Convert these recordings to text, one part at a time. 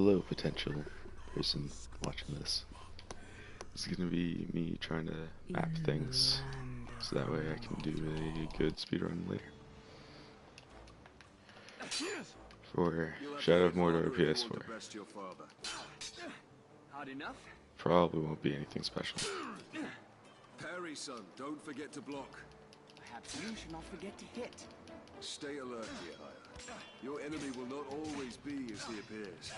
hello, potential person watching this. It's gonna be me trying to map things so that way I can do a good speedrun later. For Shadow of Mordor PS4. Probably won't be anything special. Parry, son. Don't forget to block. Perhaps you should not forget to hit. Stay alert, Yehaya. Your enemy will not always be as he appears.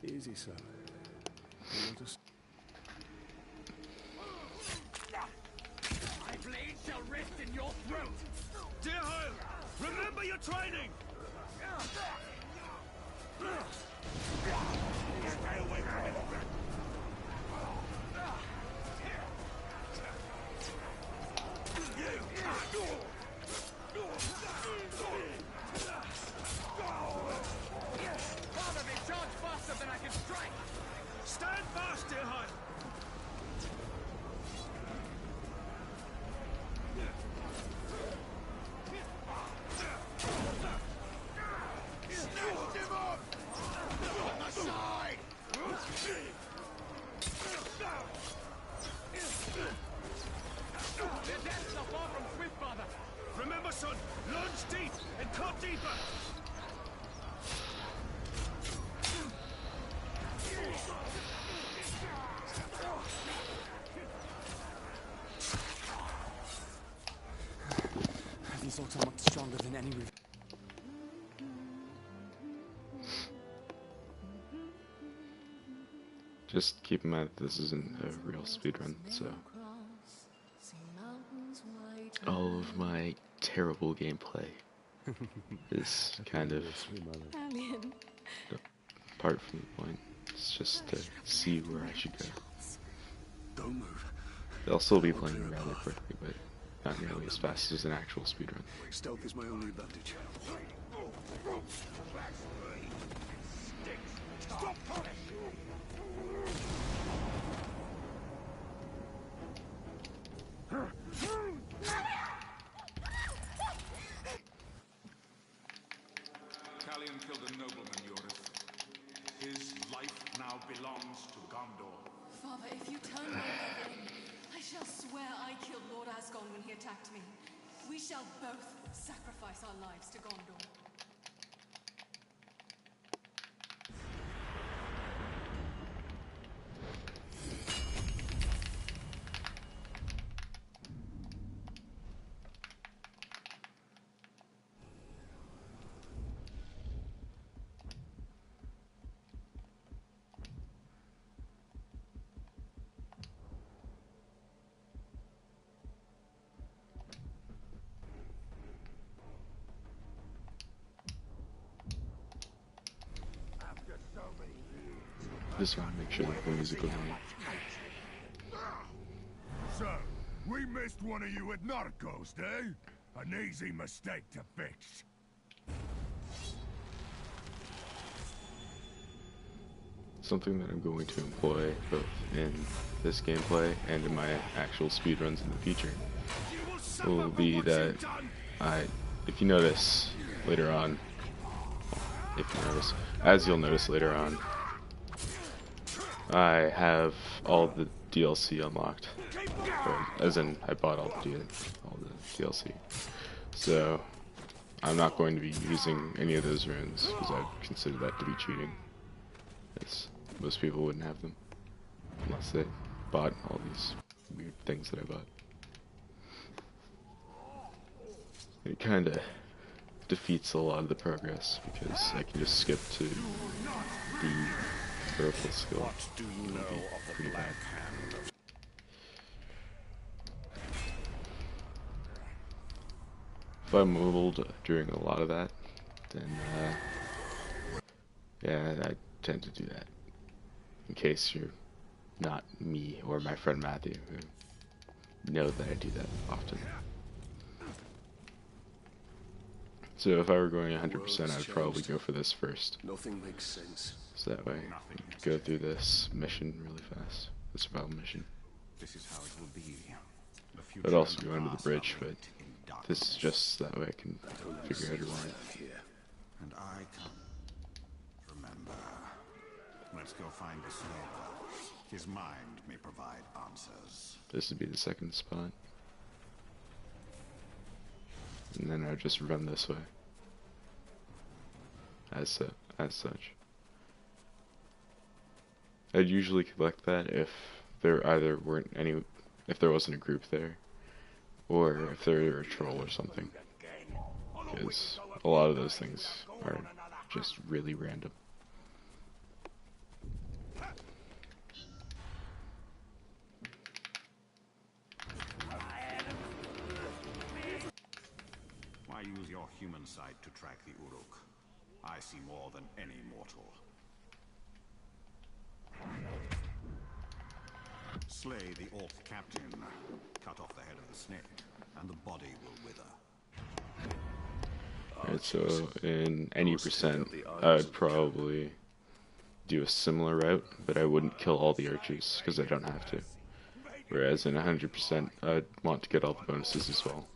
Easy, son. My blade shall rest in your throat. Yehaya, remember your training. Stay away from it. Father, they charge faster than I can strike. Stand fast, Yehaya. Snatched him up! On the side! Their deaths are far from swift, Father. Remember, son, lunge deep and cut deeper. These orcs are much stronger than any we've... Just keep in mind that this isn't a real speedrun, so all of my terrible gameplay is kind of apart from the point. It's just to see where I should go. Don't move. They'll still be playing rather quickly, but not nearly as fast as an actual speedrun. Stealth is my only advantage. Calian killed a nobleman, Yoris. His life now belongs to Gondor. Father, if you turn my brother in, I shall swear I killed Lord Asgon when he attacked me. We shall both sacrifice our lives to Gondor. Just want to make sure that the music goes on. So, we missed one of you at Narcos, eh? An easy mistake to fix. Something that I'm going to employ both in this gameplay and in my actual speedruns in the future will be that if you notice later on, as you'll notice later on, I have all the DLC unlocked, as in I bought all the DLC. So I'm not going to be using any of those runes because I consider that to be cheating. As most people wouldn't have them unless they bought all these weird things that I bought. It kind of defeats a lot of the progress because I can just skip to the purple skill. What do you know of the Black Hand? If I'm mobbled during a lot of that, then yeah, I tend to do that. In case you're not me or my friend Matthew, who know that I do that often. So if I were going 100%, I would probably go for this first. Nothing makes sense. So that way, I can go through this mission really fast. The survival mission. This is how it will be. I'd also go under the bridge, but this is just that way I can figure out a line. And I come. Remember, let's go find the Slayer. His mind may provide answers. This would be the second spot. And then I'd just run this way. As such. I'd usually collect that if there either weren't any, if there wasn't a group there, or if there were a troll or something. Because a lot of those things are just really random. Why use your human sight to track the Uruk? I see more than any mortal. Slay the Orc captain, cut off the head of the snake, and the body will wither. Alright, so in any percent, I would probably do a similar route, but I wouldn't kill all the archers, because I don't have to. Whereas in 100%, I'd want to get all the bonuses as well.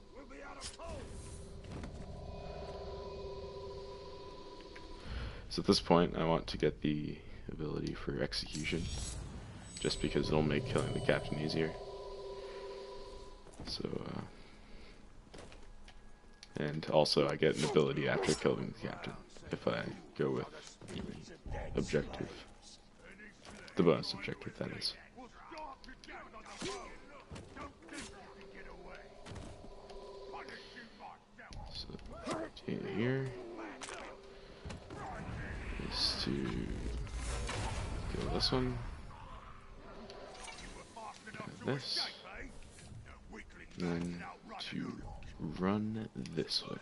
So at this point, I want to get the ability for execution, just because it'll make killing the captain easier. So, and also I get an ability after killing the captain, if I go with the objective. The bonus objective, that is. So, in here is to go this one, this, and then to run this way.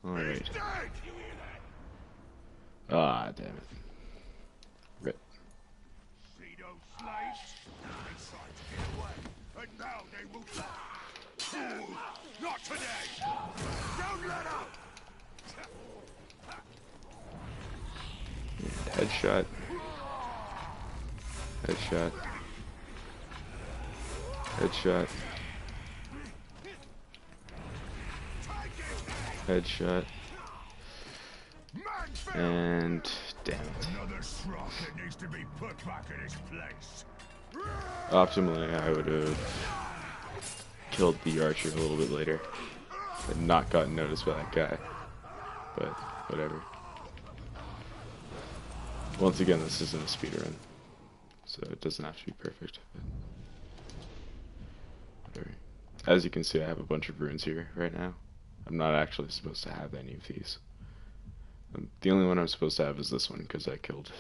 Alright. Ah, damn it. Rip. See those slaves? They tried to get away, and now they will die. Not today! Don't let up! Headshot. Headshot. Headshot. Headshot. And damn it. Another sprocket needs to be put back in its place. Optimally, I would have killed the archer a little bit later and not gotten noticed by that guy. But whatever. Once again, this isn't a speedrun, so it doesn't have to be perfect. But whatever. As you can see, I have a bunch of runes here right now. I'm not actually supposed to have any of these. The only one I'm supposed to have is this one, because I killed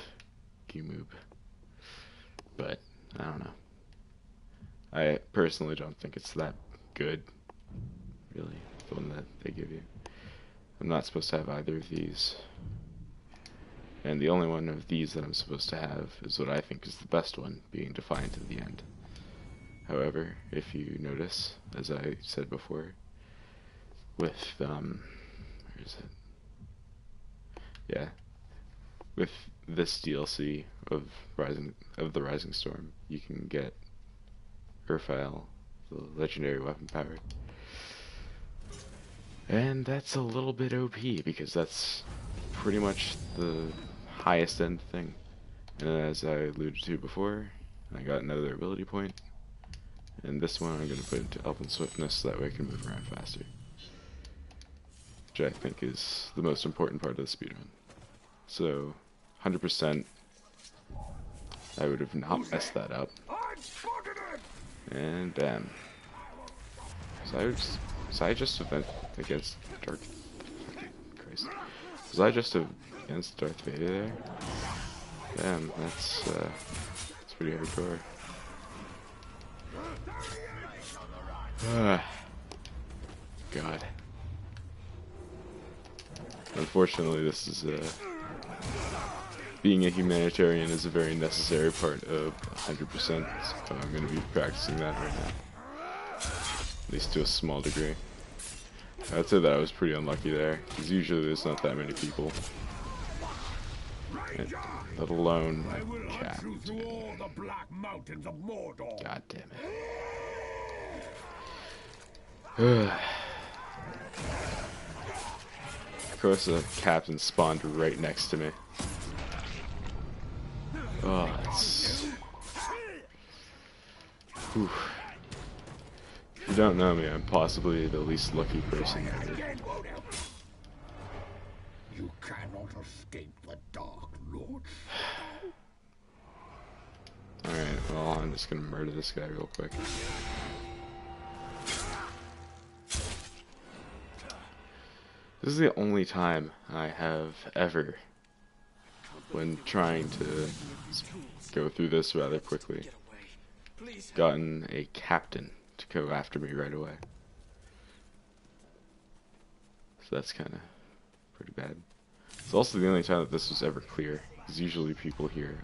Gimoob. But, I don't know. I personally don't think it's that good, really, the one that they give you. I'm not supposed to have either of these. And the only one of these that I'm supposed to have is what I think is the best one, being Defiant at the end. However, if you notice, as I said before, with, where is it? Yeah, with this DLC of the Rising Storm, you can get Urfile, the legendary weapon power. And that's a little bit OP, because that's pretty much the highest end thing. And as I alluded to before, I got another ability point. And this one I'm going to put into Elven Swiftness, so that way I can move around faster. Which I think is the most important part of the speedrun. So, 100%, I would have not messed that up. And bam. Was I just against Darth... Christ. Was I just against Darth Vader there? Damn, that's pretty hardcore. God. Unfortunately, this is being a humanitarian is a very necessary part of 100%, so I'm going to be practicing that right now. At least to a small degree. I'd say that I was pretty unlucky there, because usually there's not that many people. Let alone I will a hunt you through captain. all the black mountains of Mordor. God damn it. Of course, the captain spawned right next to me. Oh, that's... Whew. If you don't know me, I'm possibly the least lucky person ever. You cannot escape the Dark Lord. Alright, well, I'm just gonna murder this guy real quick. This is the only time I have ever, when trying to go through this rather quickly, gotten a captain to go after me right away. So that's kind of pretty bad. It's also the only time that this was ever clear, because usually people here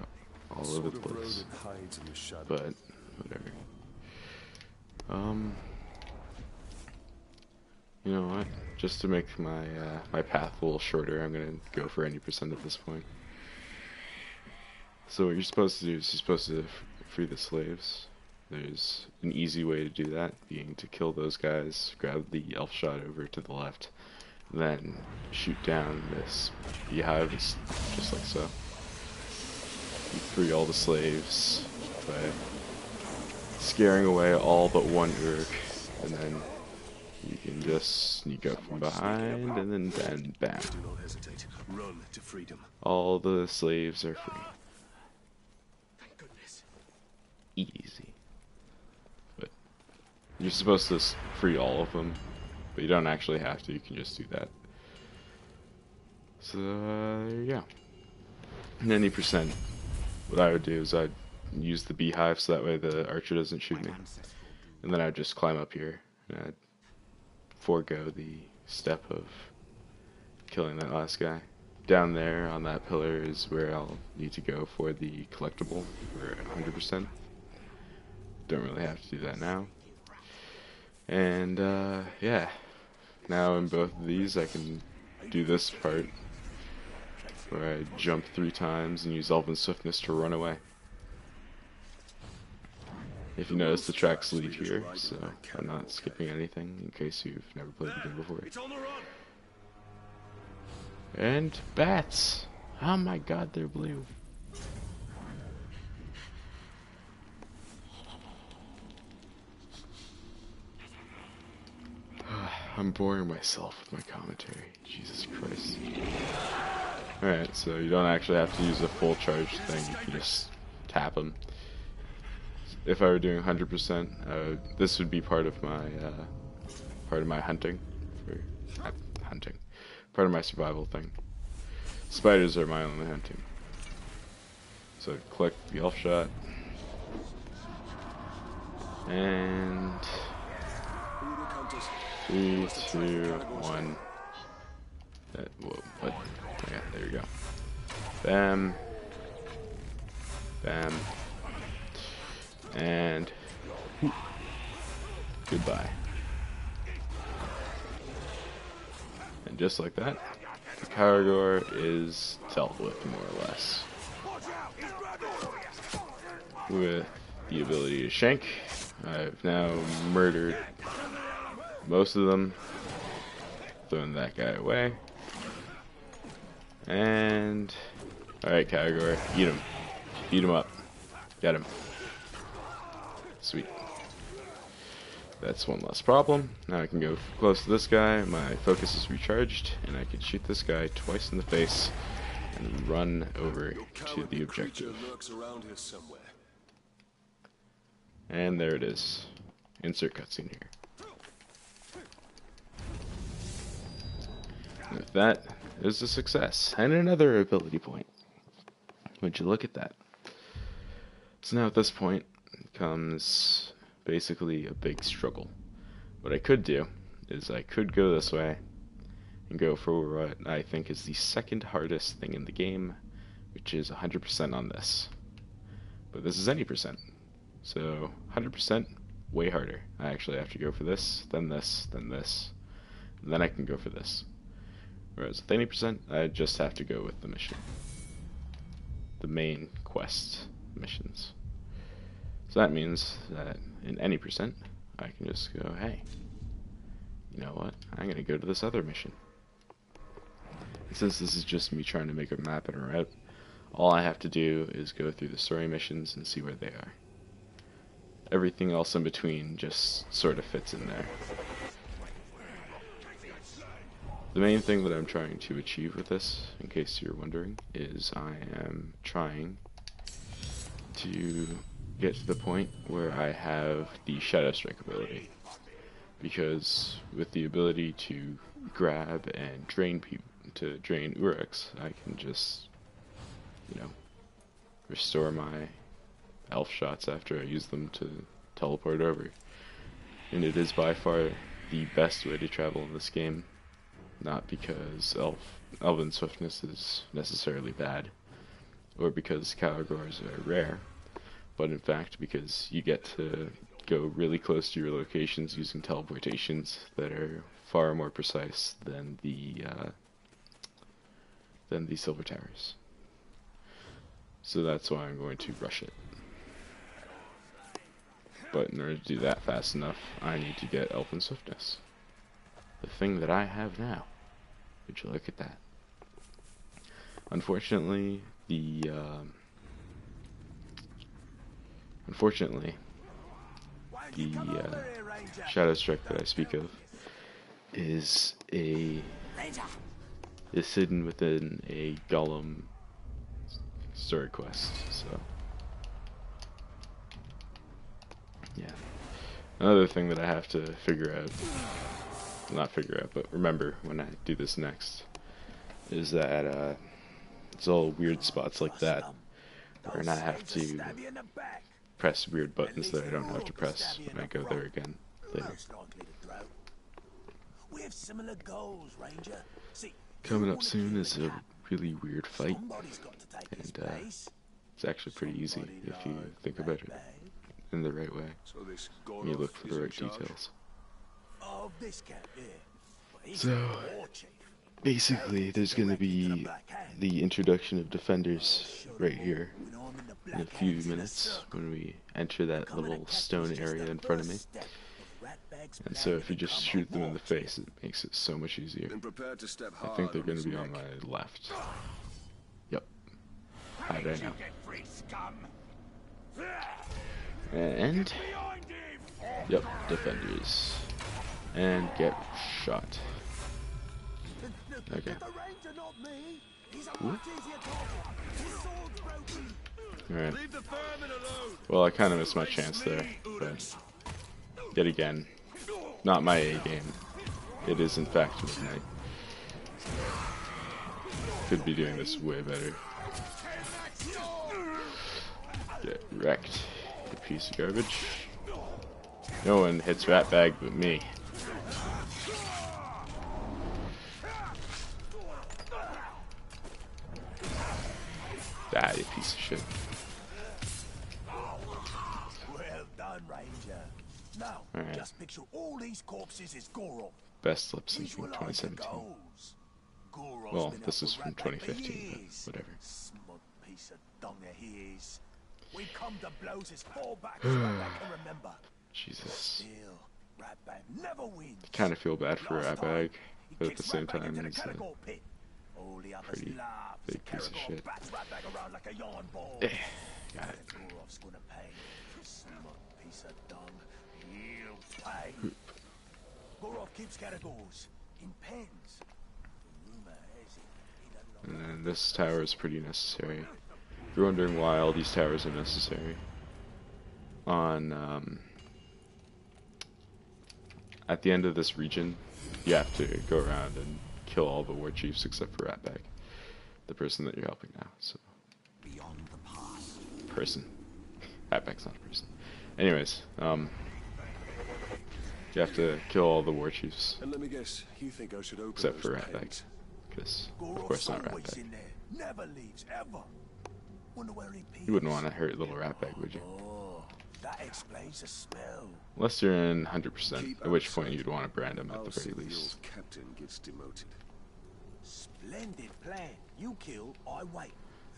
all over the place. But whatever. You know what? Just to make my my path a little shorter, I'm gonna go for any % at this point. So what you're supposed to do is you're supposed to free the slaves. There's an easy way to do that, being to kill those guys, grab the elf shot over to the left, then shoot down this beehive just like so. You free all the slaves by scaring away all but one Uruk, and then you can just sneak up from behind, and then bam. Do not hesitate. Run to freedom. All the slaves are free. Thank goodness. Easy. But you're supposed to free all of them, but you don't actually have to. You can just do that. So there you go. And any %, what I would do is I'd use the beehive so that way the archer doesn't shoot me, and then I'd just climb up here and I'd forego the step of killing that last guy. Down there on that pillar is where I'll need to go for the collectible for 100%. Don't really have to do that now. And yeah, now in both of these I can do this part where I jump 3 times and use Elven Swiftness to run away. If you notice, the tracks lead here, so I'm not skipping anything in case you've never played the game before. It's on the run. And bats! Oh my god, they're blue. I'm boring myself with my commentary. Jesus Christ. Alright, so you don't actually have to use a full charge thing, you can just tap them. If I were doing 100%, this would be part of my hunting, part of my survival thing. Spiders are my only hunting. So collect the elf shot, and 3, 2, 1. What? Yeah, there you go. Bam. Bam. And goodbye. And just like that, the Caragor is dealt with, more or less. With the ability to shank, I've now murdered most of them, throwing that guy away. And alright, Caragor, eat him. Beat him up. Get him. Sweet. That's one less problem. Now I can go close to this guy, my focus is recharged, and I can shoot this guy twice in the face and run over to the objective. And there it is. Insert cutscene here. And with that is a success. And another ability point. Would you look at that? So now at this point comes basically a big struggle. What I could do is I could go this way and go for what I think is the second hardest thing in the game, which is 100% on this. But this is any %. So 100%, way harder. I actually have to go for this, then this, then this, and then I can go for this. Whereas with 80%, I just have to go with the mission. the main quest missions. So that means that in any percent, I can just go, hey, you know what, I'm going to go to this other mission. And since this is just me trying to make a map and a route, all I have to do is go through the story missions and see where they are. Everything else in between just sort of fits in there. The main thing that I'm trying to achieve with this, in case you're wondering, is I am trying to get to the point where I have the Shadow Strike ability. Because with the ability to grab and drain Uruks, I can just, you know, restore my elf shots after I use them to teleport over. And it is by far the best way to travel in this game. Not because elven swiftness is necessarily bad, or because Calagors are rare, but in fact because you get to go really close to your locations using teleportations that are far more precise than the Silver Towers. So that's why I'm going to rush it. But in order to do that fast enough, I need to get Elven Swiftness. The thing that I have now. Would you look at that? Unfortunately, the Shadow Strike that I speak of is hidden within a Golem story quest. So yeah, another thing that I have to figure out. Not figure out, but remember when I do this next, is that it's all weird spots like that where I have to press weird buttons that I don't have to press when I go there again later. Coming up soon is a really weird fight, and it's actually pretty easy if you think about it in the right way, and you look for the right details. So, basically, there's going to be the introduction of defenders right here in a few minutes when we enter that little stone area in front of me. And so if you just shoot them in the face, it makes it so much easier. I think they're going to be on my left. Yep. Hide right now. And, yep, defenders. And get shot. Okay. Alright. Well, I kind of missed my chance there, but yet again, not my A game. It is in fact midnight. Could be doing this way better. Get wrecked, you piece of garbage. No one hits Ratbag but me. Ah, you piece of shit. Well done, Ranger. Now, right. just picture all these corpses as Gorov. Best lip syncing in 2017. Well, this is from 2015, but whatever. Smug piece of dung he is. We come to blows as far back as I can remember. Jesus. Still, Ratbag never wins. I kind of feel bad for Ratbag, but at the same time, he's a pretty big piece of shit. Got it. Gorov's gonna pay. Smug piece of dung. He'll pay. Gorov keeps Caragors in pens. Rumor has it he And then this tower is pretty necessary. If you're wondering why all these towers are necessary, on at the end of this region, you have to go around and kill all the war chiefs except for Ratbag, the person that you're helping now. So, person. Ratbag's not a person. Anyways, you have to kill all the war chiefs. And let me guess, you think I should open Except for those Ratbag. pens? Because, of course, not Ratbag. never leaves ever. Wonder where he You wouldn't want to hurt little Ratbag, would you? Oh, that explains the smell. Unless you're in 100%, at which point you'd want to brand him at I'll the see very the least. old captain gets demoted. Splendid plan. You kill, I wait.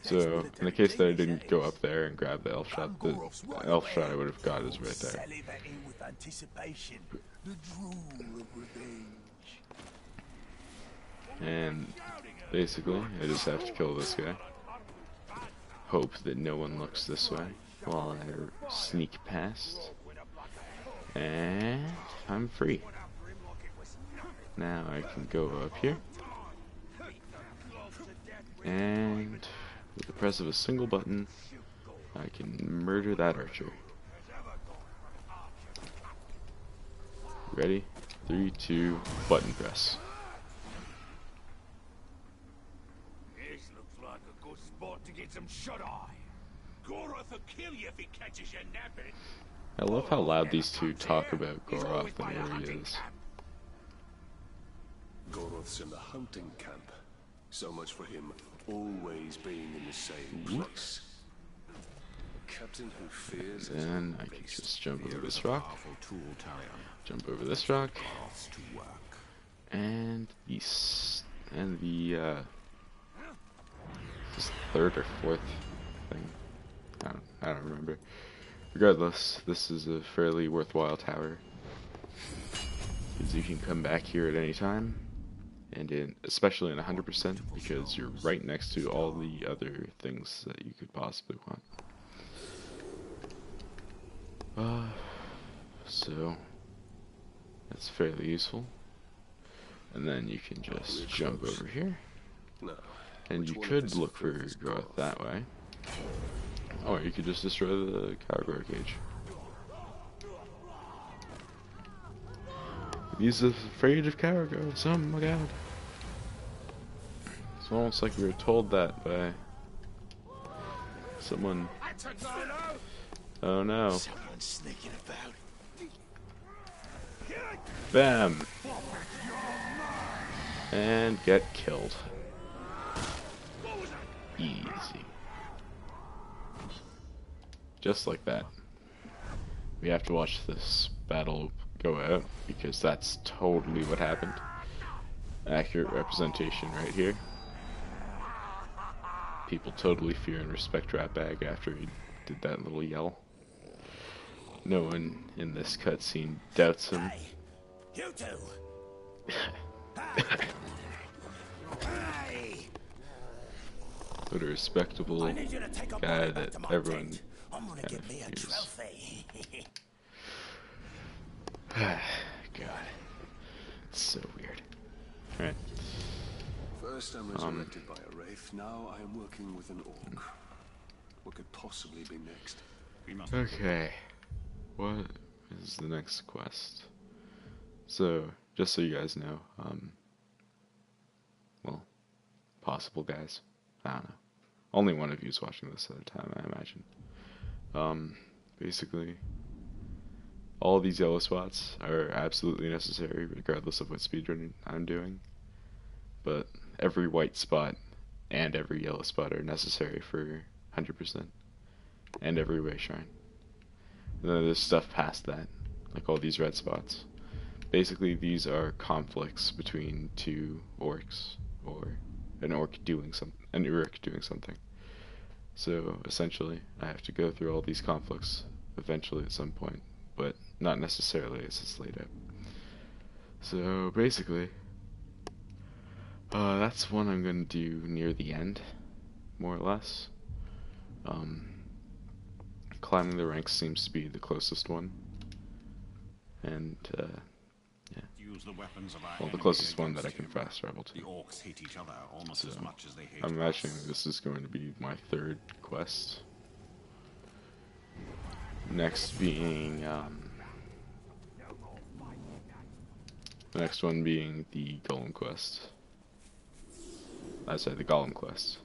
So, in the case that I didn't go up there and grab the elf shot, the elf shot I would have got is right there. Salivating with anticipation, the drool of revenge. And basically, I just have to kill this guy. Hope that no one looks this way while I sneak past. And I'm free. Now I can go up here. And with the press of a single button, I can murder that archer. Ready? 3, 2, button press. This looks like a good spot to get some shut-eye. Goroth will kill you if he catches you napping. I love how loud these two talk about Goroth and where he is. Goroth's in the hunting camp. So much for him always being in the same place. A captain who fears his And own I can beast. just jump over this rock. Powerful tool, Talion. Jump over this rock. Off to work. And the just third or fourth thing. I don't remember. Regardless, this is a fairly worthwhile tower, because you can come back here at any time, and especially in 100%, because you're right next to all the other things that you could possibly want. So that's fairly useful. And then you can just jump over here, No. and you could look for growth that way. Or you could just destroy the Caragor cage. He's afraid of Caragors, oh my god. It's almost like we were told that by someone. Oh no. Someone's sneaking about. Bam! And get killed. Easy. Just like that. We have to watch this battle go out, because that's totally what happened. Accurate representation right here. People totally fear and respect Ratbag after he did that little yell. No one in this cutscene doubts him. Hey, you two. Hey, What a respectable I need you to take a guy body back that to my everyone tent. I'm gonna kind get of me a fears. trophy. God, it's so weird. Alright, First I'm resurrected by a wraith, now I am working with an orc. What could possibly be next? We must okay. What is the next quest? So, just so you guys know, well, possible guys, I don't know. Only one of you is watching this at a time, I imagine. Basically, all these yellow spots are absolutely necessary, regardless of what speedrun I'm doing. But every white spot and every yellow spot are necessary for 100%, and every way shrine. And then there's stuff past that, like all these red spots. Basically, these are conflicts between two orcs, or an orc doing an Uruk doing something. So essentially, I have to go through all these conflicts eventually at some point, but not necessarily as it's laid out. So basically, that's one I'm going to do near the end, more or less. Climbing the ranks seems to be the closest one, and yeah, use the weapons of our well, the enemy closest one that I against can him. fast travel to. The orcs hate each other almost So, as much as they hate I'm us. imagining this is going to be my third quest. Next being, the next one being the Golem quest. I said the Golem quest.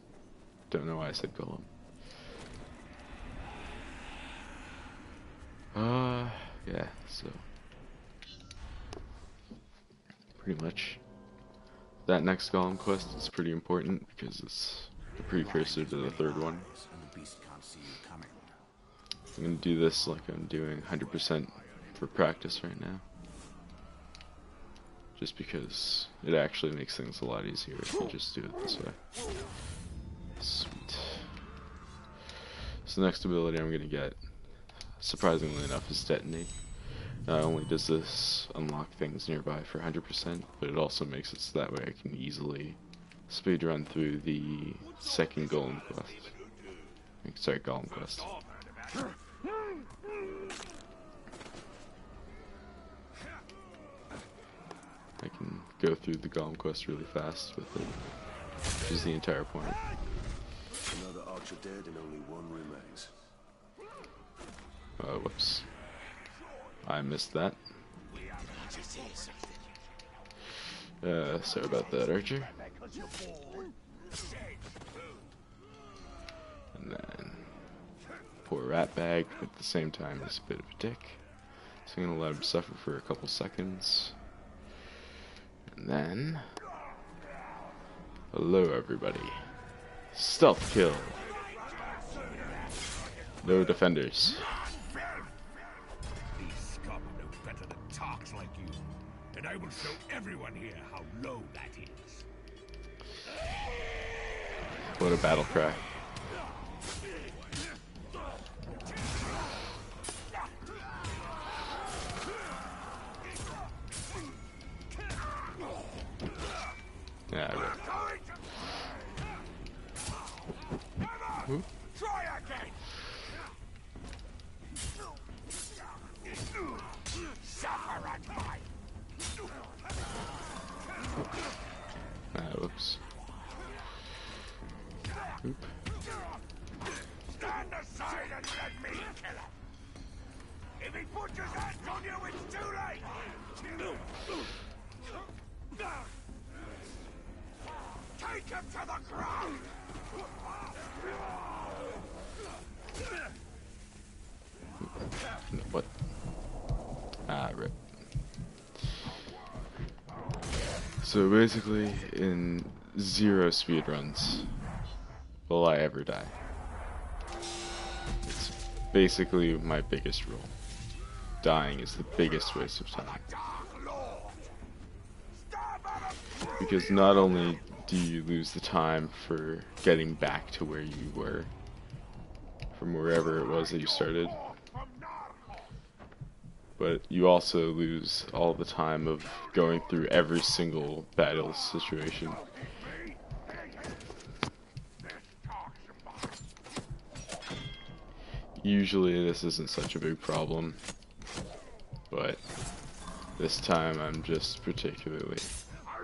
Don't know why I said Golem. Yeah, so pretty much that next Golem quest is pretty important because it's the precursor to the third one. And the beast can't see you coming. I'm gonna do this like I'm doing 100% for practice right now, just because it actually makes things a lot easier if you just do it this way. Sweet. So the next ability I'm gonna get, surprisingly enough, is Detonate. Not only does this unlock things nearby for 100%, but it also makes it so that way I can easily speedrun through the second Golem quest. Sorry, Golem quest. I can go through the Golem quest really fast with it, which is the entire point. Another archer dead and only one remains. Whoops. I missed that. Sorry about that, Archer. And then poor Ratbag at the same time is a bit of a dick. So I'm gonna let him suffer for a couple seconds. And then hello everybody. Stealth kill. No defenders. And I will show everyone here how low that is. What a battle cry. Yeah, Try again. Suffer and fight. Whoops. Oop. Stand aside and let me kill him. If he puts his hands on you, it's too late. Take him to the ground. What? Rip. So basically, in 0 speedruns will I ever die. It's basically my biggest rule. Dying is the biggest waste of time. Because not only do you lose the time for getting back to where you were, from wherever it was that you started, but you also lose all the time of going through every single battle situation. Usually this isn't such a big problem, but this time I'm just particularly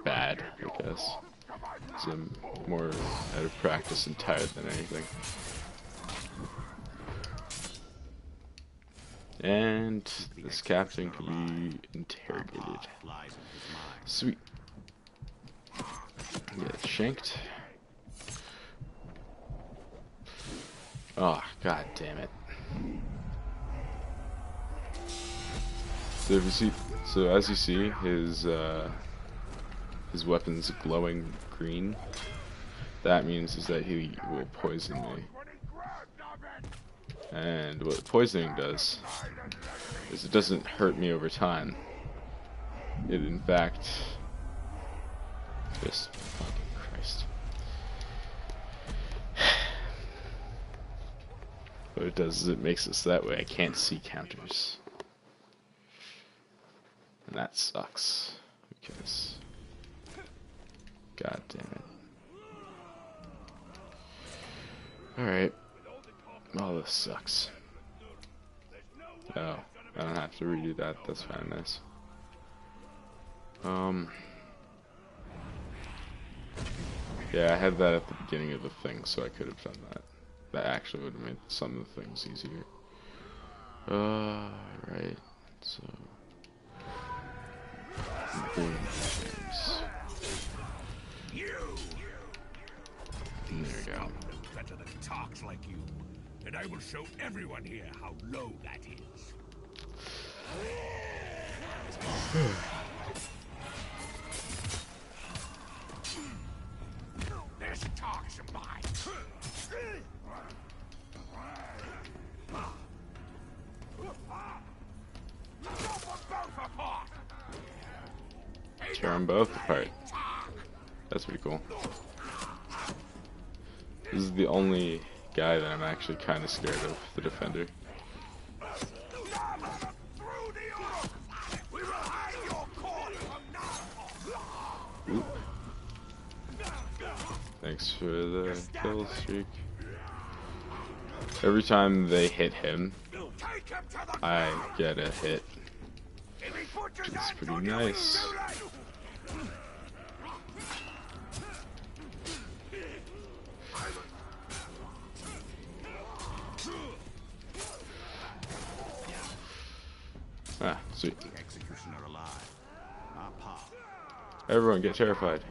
bad, I guess. So I'm more out of practice and tired than anything. And this captain can be interrogated. Sweet. Get shanked. Oh, god damn it. So if you see, as you see, his weapon's glowing green. That means is that he will poison me. And what poisoning does is it doesn't hurt me over time. It in fact just fucking Christ. What it does is it makes it so that way I can't see counters. And that sucks. Because god damn it. Alright. Oh, this sucks. Oh, I don't have to redo that. That's fine, nice. Yeah, I had that at the beginning of the thing, so I could have done that. That actually would have made some of the things easier. Right. So. Boom. There we go. Better than talks like you. And I will show everyone here how low that is. There's talks of mine. Tear them both apart. That's pretty cool. This is the only guy that I'm actually kind of scared of, the defender. Oop. Thanks for the kill streak. Every time they hit him, I get a hit, which is pretty nice. Ah, sweet. Executioner alive. Everyone get terrified.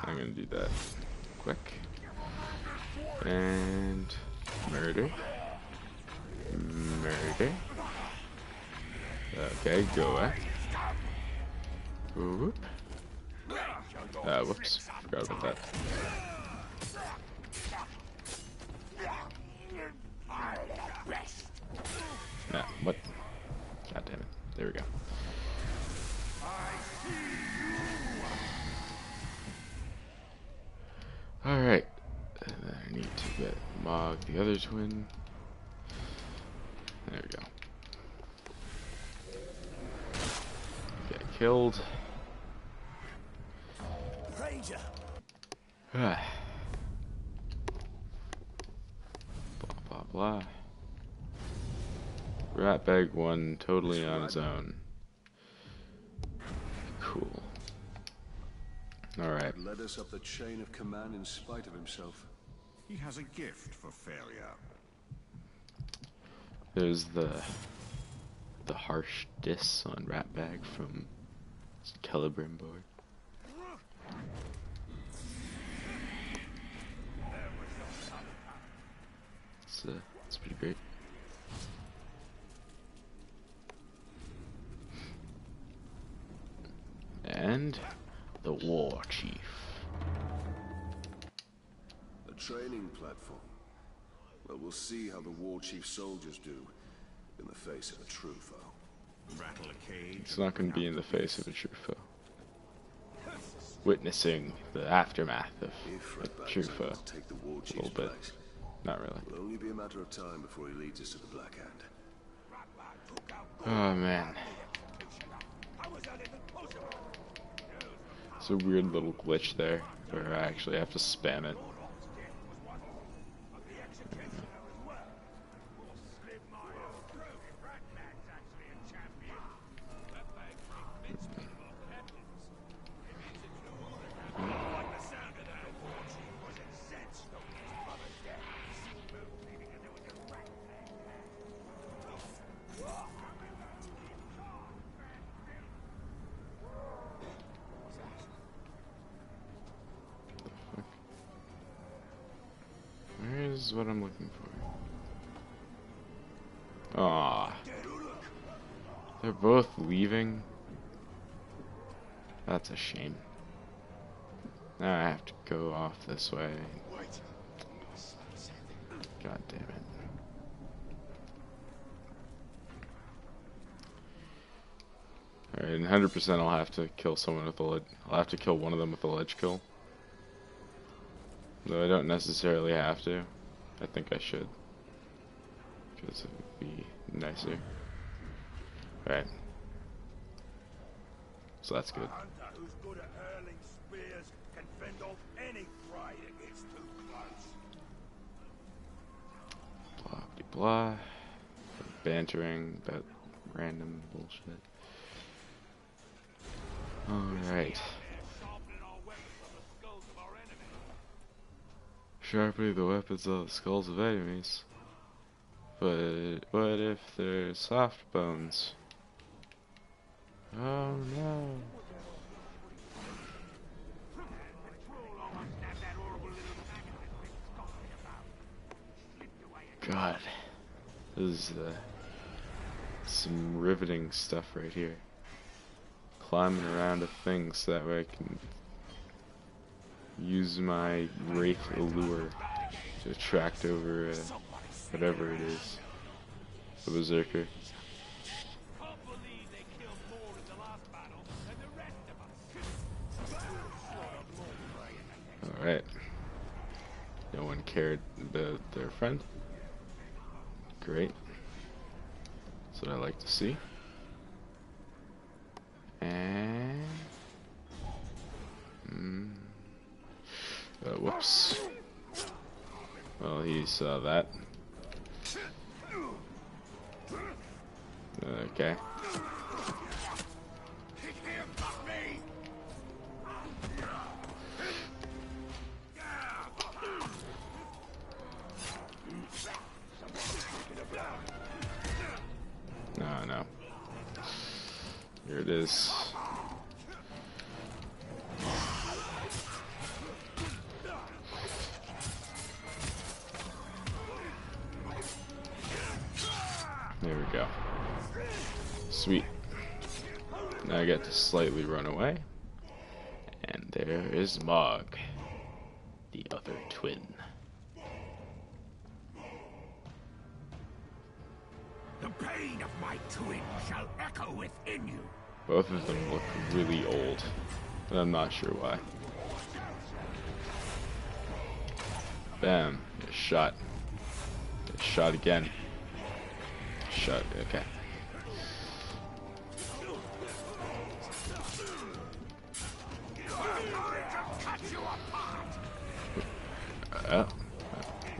I'm gonna do that quick. And murder. Murder. Okay, go away. Whoop. Whoops. Forgot about that. Nah, what? God damn it. There we go. Alright. And then I need to get Mog, the other twin. There we go. Get killed. Blah, blah, blah. Ratbag won totally on his own. Cool. Alright. Led us up the chain of command in spite of himself. He has a gift for failure. There's the harsh diss on Ratbag from Celebrimbor. It's pretty great. And the War Chief. A training platform. Well, we'll see how the War Chief soldiers do in the face of a true foe. Rattle a cage. It's not going to be in the face of a true foe. Witnessing the aftermath of a true foe. Take the War A Chief's little bit. place. Not really. It'll only be a matter of time before he leads us to the Black Hand. Oh man. It's a weird little glitch there where I actually have to spam it. Where's what I'm looking for? Aw. They're both leaving? That's a shame. Now I have to go off this way. God damn it. Alright, and 100% I'll have to kill someone with a ledge. I'll have to kill one of them with a ledge kill. Though I don't necessarily have to. I think I should. Because it would be nicer. Alright. So that's good. Who's good at hurling spears can fend off any prey that gets too close. Blah blah blah. Bantering about random bullshit. Alright. Sharpening the weapons of the skulls of enemies. But what if they're soft bones? Oh no. God. This is some riveting stuff right here. Climbing around a thing so that way I can use my Wraith Allure to attract over whatever it is. The Berserker. cared about their friend. Great. That's what I like to see. And whoops. Well, he saw that. Okay. No. Here it is. There we go. Sweet. Now I get to slightly run away. And there is Mog, the other twin. The pain of my twin shall echo within you. Both of them look really old, and I'm not sure why. Bam. Get shot. Get shot again. Shot. Okay.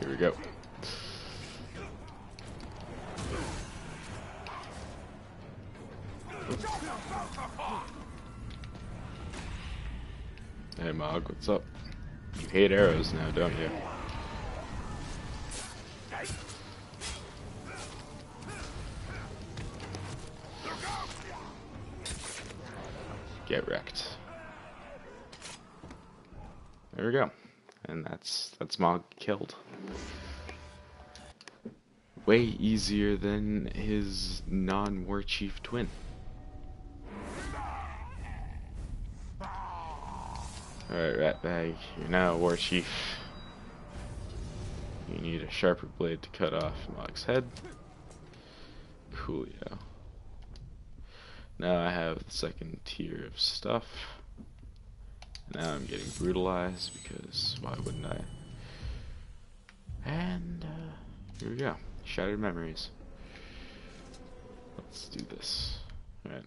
Here we go. Hey Mog, what's up? You hate arrows now, don't you? Get wrecked. There we go. And that's Mog killed. Way easier than his non-war chief twin. Alright, Ratbag, you're now a war chief. You need a sharper blade to cut off Mog's head. Coolio. Now I have the second tier of stuff. Now I'm getting brutalized because why wouldn't I? And here we go. Shattered memories. Let's do this. Alright.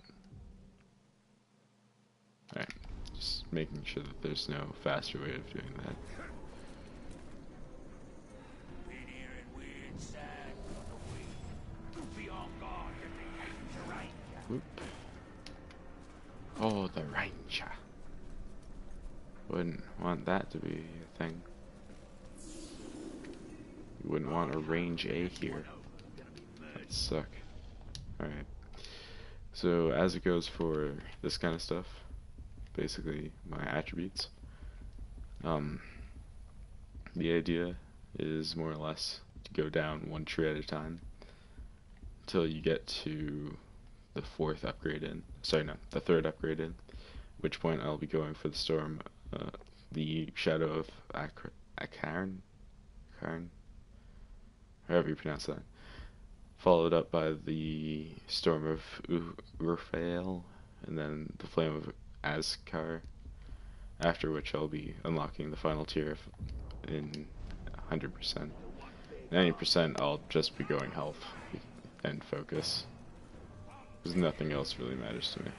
Alright. Just making sure that there's no faster way of doing that. Whoop. Oh, the Ranger. Wouldn't want that to be a thing. You wouldn't want a range A here. That'd suck. Alright. So as it goes for this kind of stuff, basically my attributes, the idea is more or less to go down one tree at a time until you get to the fourth upgrade in. Sorry, no, the third upgrade in. At which point I'll be going for the storm, the Shadow of Akarn, however you pronounce that. Followed up by the Storm of Urfael, and then the Flame of Azkar. After which I'll be unlocking the final tier in 100%. 90% I'll just be going health and focus. Because nothing else really matters to me.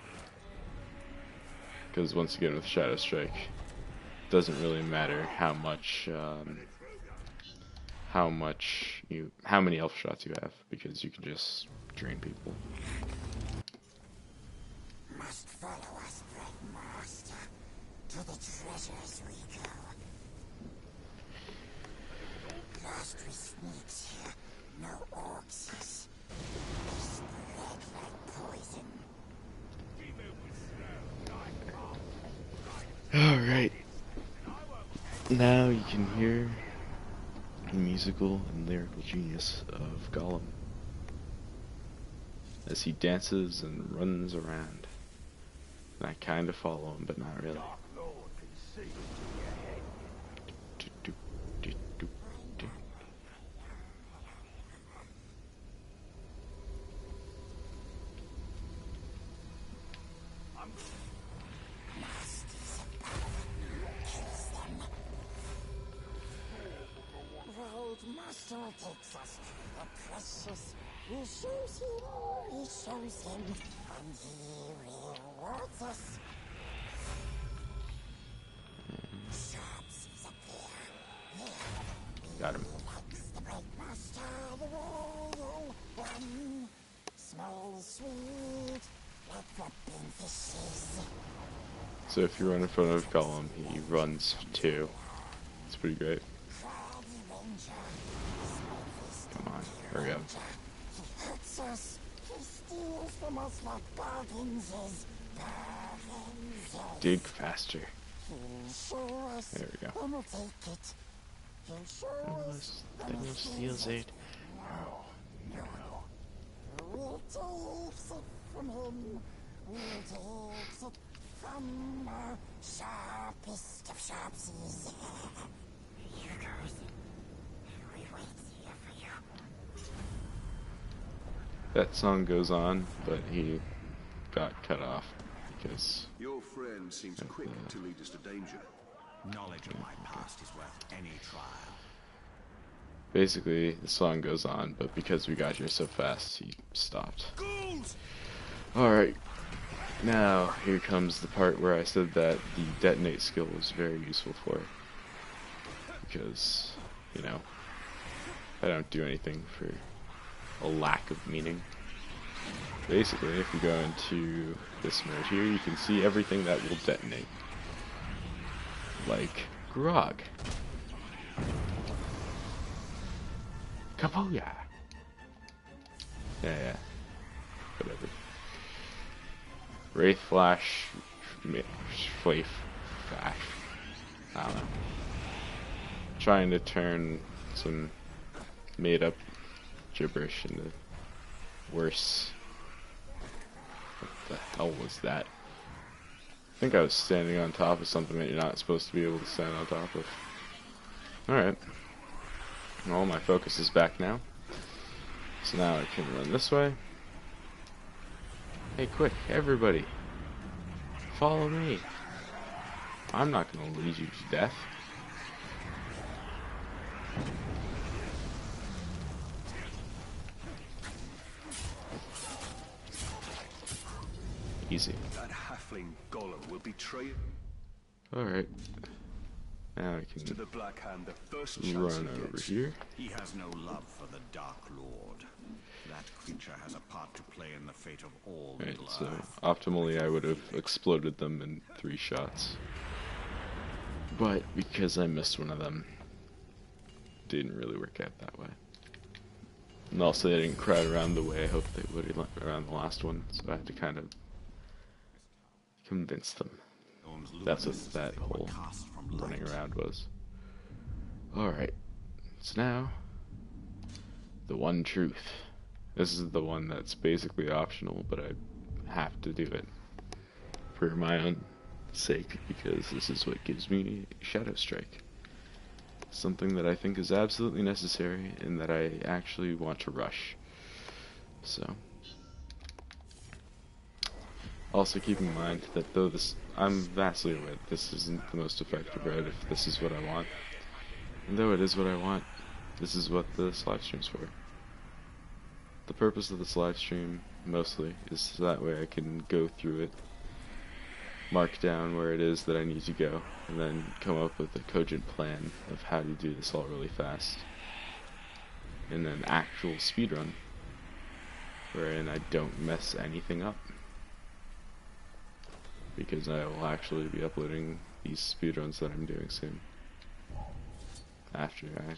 Because once again with Shadow Strike, it doesn't really matter how many elf shots you have, because you can just drain people. Must follow us, Great Master. To the treasures we go. Lost with sneaks here, no orcs. They spread like poison. Alright. Now you can hear the musical and lyrical genius of Gollum as he dances and runs around. And I kind of follow him, but not really. takes us. The precious. He shows him, and he rewards us. Shops is up there. Got him. Thanks the great master, the royal one. Smells sweet, like dropping fishes. So if you run in front of Gollum, he runs too. It's pretty great. Come on, hurry up. He hurts us. He steals from us like bargains is. Bargains is. Dig faster. He'll show us. There we go. Then we'll take it. He'll show us. Then we'll steal it. No. We'll take it from him. We'll take it from our sharpest of sharpsies. Here goes. We wait here for you. That song goes on, but he got cut off because Your friend seems quick to lead us to danger. Knowledge of my past is worth any trial. basically the song goes on, but because we got here so fast, he stopped. Alright, now here comes the part where I said that the detonate skill was very useful for it. Because, you know, I don't do anything for a lack of meaning. Basically, if you go into this mode here, you can see everything that will detonate. Like grog. Kapoya! Yeah. Whatever. Wraith Flash. Flash. I don't know. Trying to turn some made up gibberish into worse. What the hell was that? I think I was standing on top of something that you're not supposed to be able to stand on top of. Alright. Well, my focus is back now. So now I can run this way. Hey, quick, everybody. Follow me. I'm not going to lead you to death. Easy. That halfling Gollum will betray you. Alright. Now I To can the Black Hand, the first chance run he over gets. here. He has no love for the Dark Lord. That creature has a part to play in the fate of all Right, Middle so Earth. optimally I would have exploded them in 3 shots. But because I missed one of them, didn't really work out that way. And also they didn't crowd around the way I hoped they would around the last one, so I had to kind of convince them. That's what that whole running around was. Alright, so now, the one truth. This is the one that's basically optional, but I have to do it for my own sake, because this is what gives me Shadow Strike. Something that I think is absolutely necessary, and that I actually want to rush. So, also keep in mind that though I'm vastly aware that this isn't the most effective route if this is what I want. And though it is what I want, this is what this live stream's for. The purpose of this live stream, mostly, is so that way I can go through it, mark down where it is that I need to go, and then come up with a cogent plan of how to do this all really fast. In an actual speedrun, wherein I don't mess anything up. Because I will actually be uploading these speedruns that I'm doing soon. After I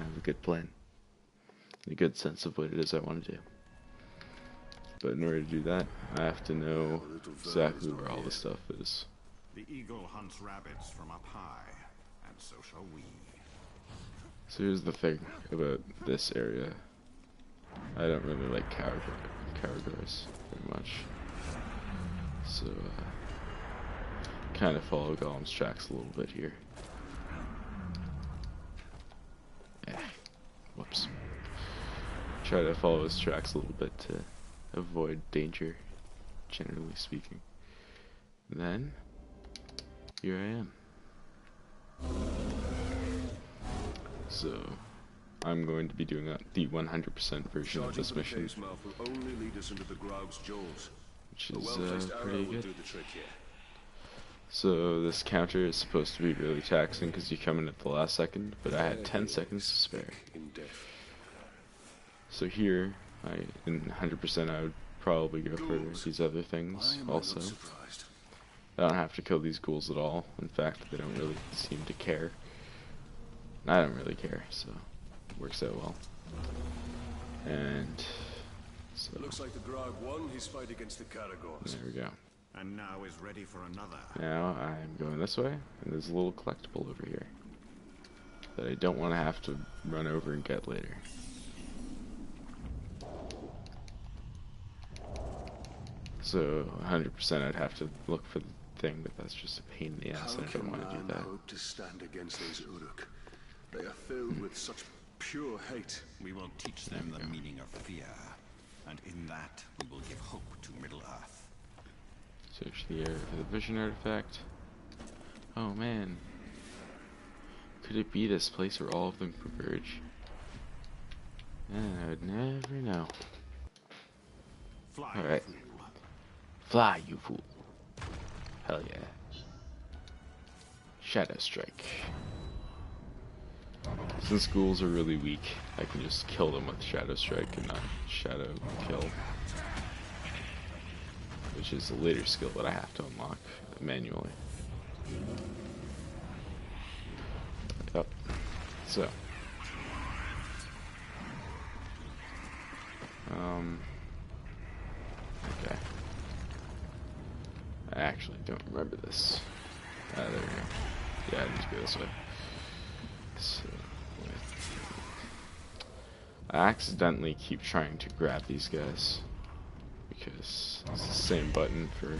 have a good plan. A good sense of what it is I want to do. But in order to do that, I have to know exactly where all the stuff is. The eagle hunts rabbits from up high, and so shall we. So here's the thing about this area. I don't really like Caragors very much. So, kind of follow Gollum's tracks a little bit here. Whoops. Try to follow his tracks a little bit to avoid danger, generally speaking. And then, here I am. So, I'm going to be doing the 100% version of Charging this for the mission, cave's mouth will only lead us into the Graug's jaws. which A is well-placed arrow pretty will good. do the trick here. So this counter is supposed to be really taxing because you come in at the last second, but I had 10 seconds to spare. In death. So here, in 100% I would probably go for these other Why things am I also. not surprised? I don't have to kill these ghouls at all. In fact, they don't really seem to care. I don't really care, so it works out well. And so It looks like the Graug won his fight against the Caragors. there we go. And now is ready for another. Now I'm going this way, and there's a little collectible over here that I don't want to have to run over and get later. So 100% I'd have to look for the thing, but that's just a pain in the ass, How and I can don't want to do man that. hope to stand against those Uruk? They are filled with such pure hate. We will teach them the meaning of fear. And in that, we will give hope to Middle-earth. Search the area for the vision artifact. Oh man. Could it be this place where all of them converge? I would never know. Fly. Alright. Fly, you fool. Hell yeah. Shadow Strike. Since ghouls are really weak, I can just kill them with Shadow Strike and not Shadow Kill. Which is a later skill that I have to unlock manually. Yep. So. Okay. I actually don't remember this. There we go. Yeah, I need to go this way. So, I accidentally keep trying to grab these guys because it's the same button for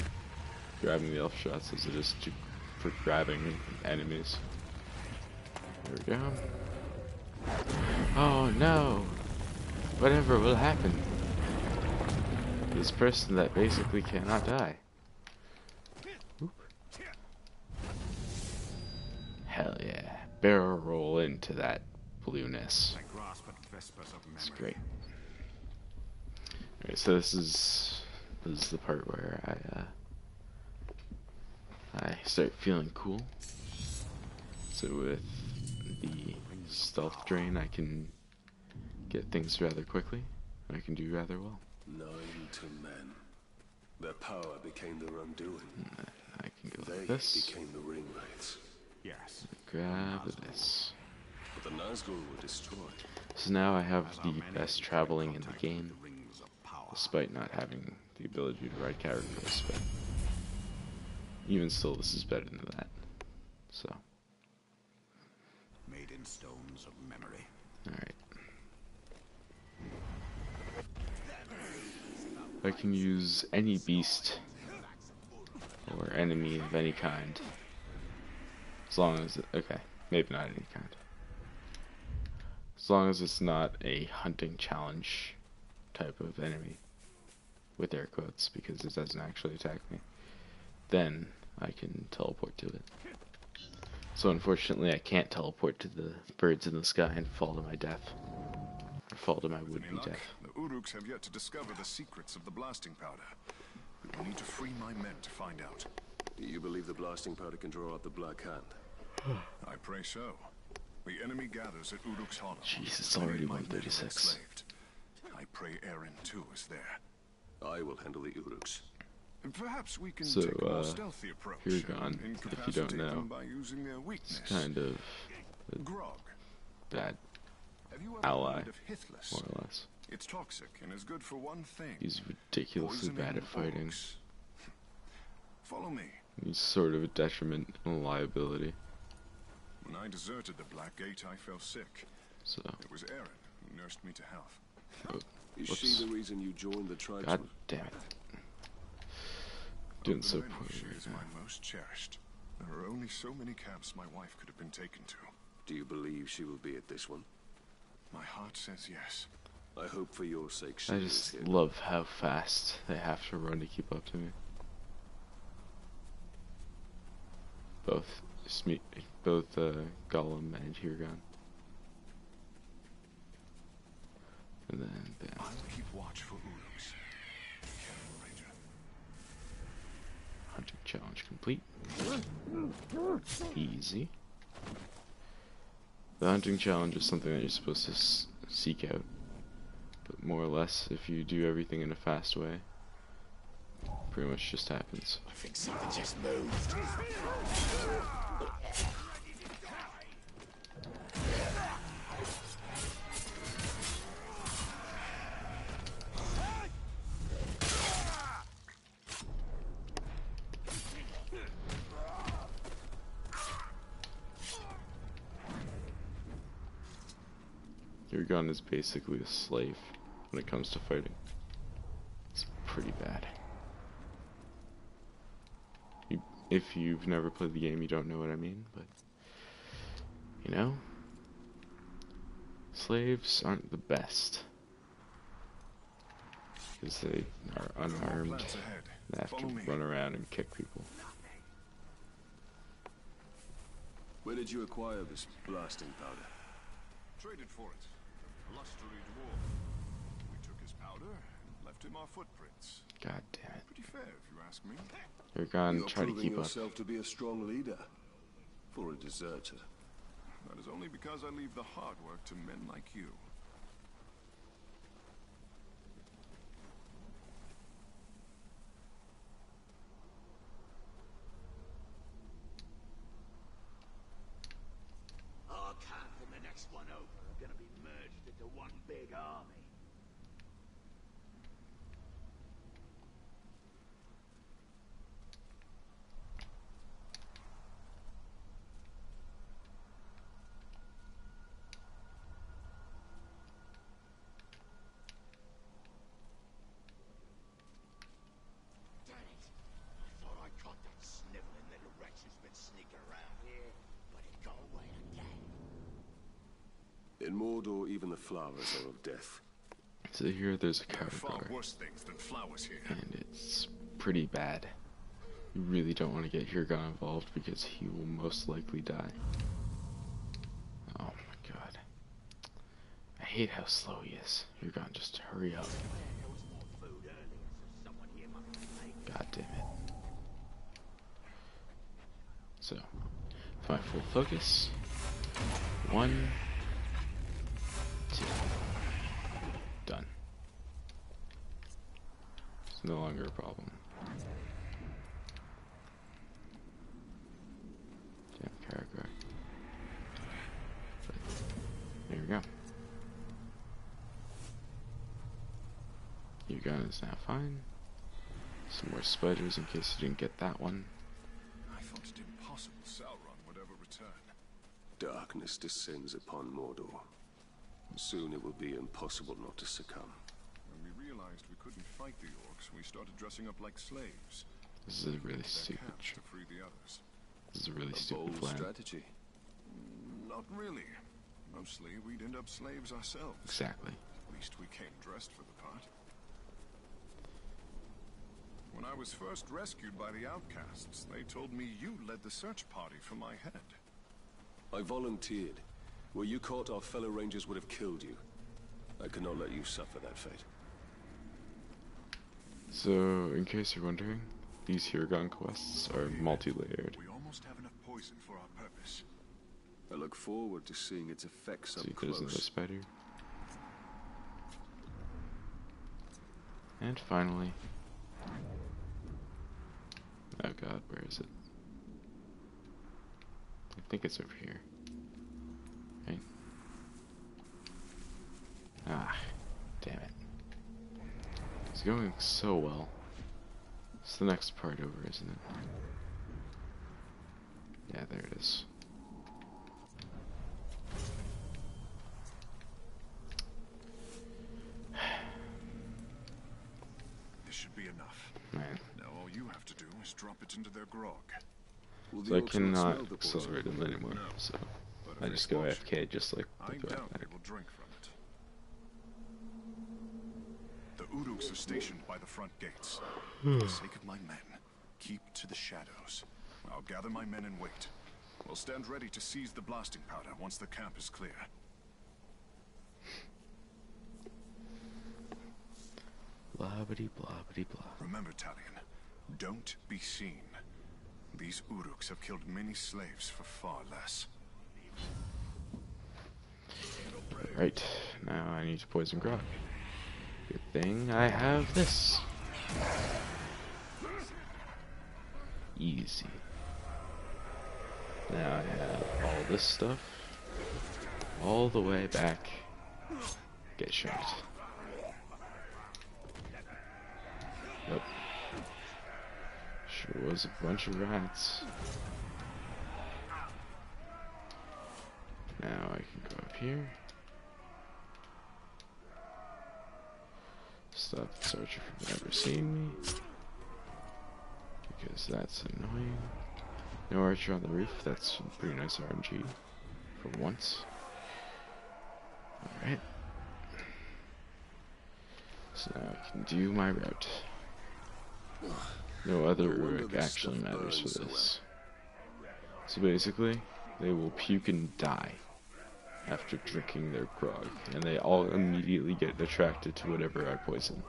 grabbing the elf shots as it is for grabbing enemies. There we go. Oh no! Whatever will happen? This person that basically cannot die. Oop. Hell yeah. Barrel roll into that blueness. I grasp at vespers of memory. It's great. Alright, so this is the part where I start feeling cool. So with the stealth drain I can get things rather quickly. I can do rather well. 9 to men. Their power became their undoing. I can go They like this. became the ring wraiths. Yes. Grab this. But the Nazgul were destroyed. So now I have the best traveling in the game, The rings of power. despite not having the ability to ride characters, but even still this is better than that. So, Made in stones of memory. alright. I can use any beast or enemy of any kind. As long as okay, maybe not any kind. As long as it's not a hunting challenge type of enemy, with air quotes, because it doesn't actually attack me, then I can teleport to it. So unfortunately I can't teleport to the birds in the sky and fall to my death. Or fall to my would-be death. The Uruks have yet to discover the secrets of the blasting powder. We will need to free my men to find out. Do you believe the blasting powder can draw out the Black Hand? I pray so. The enemy gathers at Uruk's Hollow. Jeez, it's Many already of my men are 1:36. enslaved. I pray Aaron too is there. I will handle the Uruks. And perhaps we can So, take a more stealthy approach Hirgan, and if you don't incapacitate know, them by using their It's weakness. kind of a Grog. bad Have you ever ally, heard of Hithless? more or less. It's toxic and is good for one thing. He's ridiculously bad at poisoning fighting. orcs. Follow me. He's sort of a detriment and a liability. When I deserted the Black Gate, I fell sick. So, It was Aaron who nursed me to health. oh, Is whoops. she the reason you joined the tribes? God damn it. Doing so Although I know poorly she right is now. my most cherished. There are only so many camps my wife could have been taken to. Do you believe she will be at this one? My heart says yes. I hope for your sake she I is just here. love how fast they have to run to keep up to me. Both Gollum and Hirgan. And then bam. I'll keep watch for Uruks. Careful, Ranger. Hunting challenge complete. Easy. The hunting challenge is something that you're supposed to seek out. But more or less, if you do everything in a fast way, pretty much just happens. I think something just moved. Your gun is basically a slave when it comes to fighting. It's pretty bad. If you've never played the game, you don't know what I mean, but you know, slaves aren't the best because they are unarmed. They have to run around and kick people. Where did you acquire this blasting powder? Traded for it. A blustery dwarf. We took his powder and left him our footprints. God damn it. Pretty fair, if you ask me. You're gone. You're Try to proving keep up. yourself to be a strong leader. For a deserter. That is only because I leave the hard work to men like you. Our camp and the next one over are gonna be merged into one big army. Damn it! I thought I caught that sniveling little wretch who's been sneaking around here, but it got away again. In Mordor, even the flowers are of death. So here there's a There are far category, worse things than flowers here. and it's pretty bad. You really don't want to get Hirgon involved because he will most likely die. Oh my god. I hate how slow he is. Hirgon, just hurry up. There was more food earlier, so someone here must have made God damn it. So, my full focus. 1, 2. Done. It's no longer a problem. Damn character. But there we go. Your gun is now fine. Some more spiders in case you didn't get that one. I thought it impossible Sauron would ever return. Darkness descends upon Mordor. Soon it will be impossible not to succumb. When we realized we couldn't fight the orcs, we started dressing up like slaves. This is a really Their stupid camps to free the others. This is a really A stupid bold plan. strategy. Not really. Mostly we'd end up slaves ourselves. Exactly. At least we came dressed for the part. When I was first rescued by the outcasts, they told me you led the search party for my head. I volunteered. Were you caught, our fellow rangers would have killed you. I cannot let you suffer that fate. So, in case you're wondering, these Hirgon quests are multi-layered. We almost have enough poison for our purpose. I look forward to seeing its effects up See, there's another close. spider. And finally... Oh god, where is it? I think it's over here. Right? Ah, damn it. It's going so well. It's the next part over, isn't it? Yeah, there it is. This should be enough. Man. Now all you have to do is drop it into their grog. Will the So I orcs not cannot smell the poison? accelerate it anymore, No. so But if I they just go squash AFK just like I the doubt they back. will drink from it. The Uruks are stationed by the front gates. For the sake of my men, keep to the shadows. I'll gather my men and wait. We'll stand ready to seize the blasting powder once the camp is clear. Blah bitty blah bitty blah. Remember, Talion, don't be seen. These Uruks have killed many slaves for far less. Right, now I need to poison Grog. Good thing I have this. Easy. Now I have all this stuff all the way back. Get shanked. Yep. Sure was a bunch of rats. Now I can go up here. Stop the Archer from ever seeing me. Because that's annoying. No Archer on the roof, that's pretty nice RNG. For once. Alright. So now I can do my route. No other Uruk actually matters for this. So basically, they will puke and die after drinking their grog, and they all immediately get attracted to whatever I poison.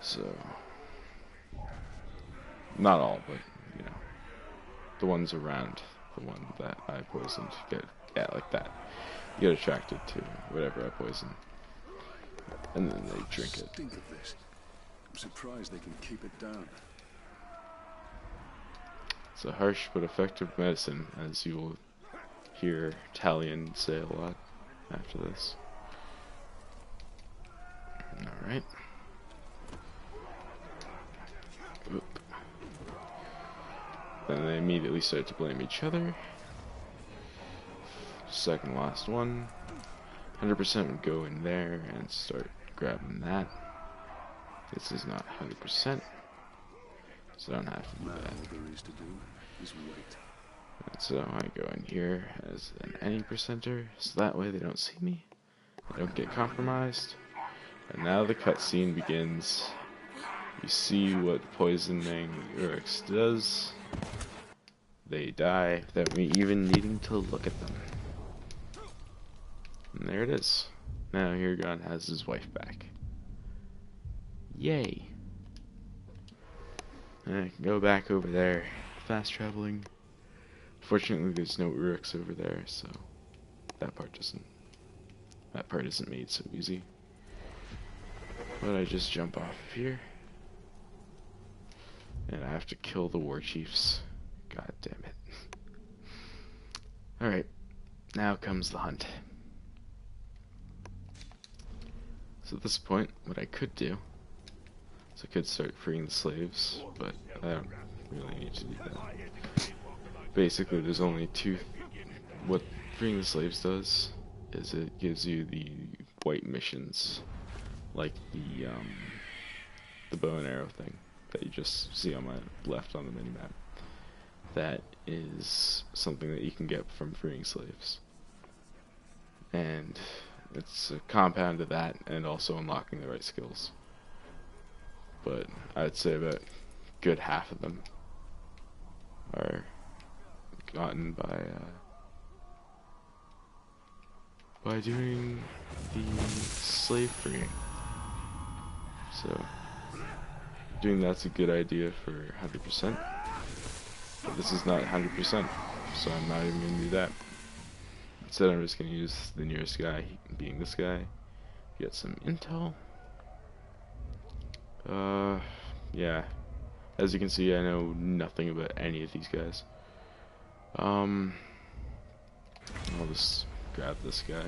So, not all, but you know, the ones around the one that I poisoned get, yeah, like that. You get attracted to whatever I poison, and then they drink it. Think of this. I'm surprised they can keep it down. It's a harsh but effective medicine, as you will hear Talion say a lot after this. Alright. Oop. Then they immediately start to blame each other. Second last one. 100% would go in there and start grabbing that. This is not 100%, so I don't have to do that. All there is to do is wait. And so I go in here as an any percenter, so that way they don't see me, I don't get compromised. And now the cutscene begins. You see what poisoning Uruks does. They die without me even needing to look at them. And there it is. Now Hirgon has his wife back. Yay! And I can go back over there, fast traveling. Fortunately, there's no Uruks over there, so that part isn't made so easy. But I just jump off of here, and I have to kill the war chiefs. God damn it! All right, now comes the hunt. So at this point, what I could do is I could start freeing the slaves, but I don't really need to do that. Basically, there's only two. What freeing the slaves does is it gives you the white missions, like the bow and arrow thing that you just see on my left on the minimap. That is something that you can get from freeing slaves, and it's a compound of that and also unlocking the right skills. But I'd say about a good half of them are gotten by doing the slave freeing. So doing that's a good idea for 100%. But this is not 100%, so I'm not even gonna do that. Instead, I'm just gonna use the nearest guy, being this guy. Get some intel. Yeah. As you can see, I know nothing about any of these guys. I'll just grab this guy.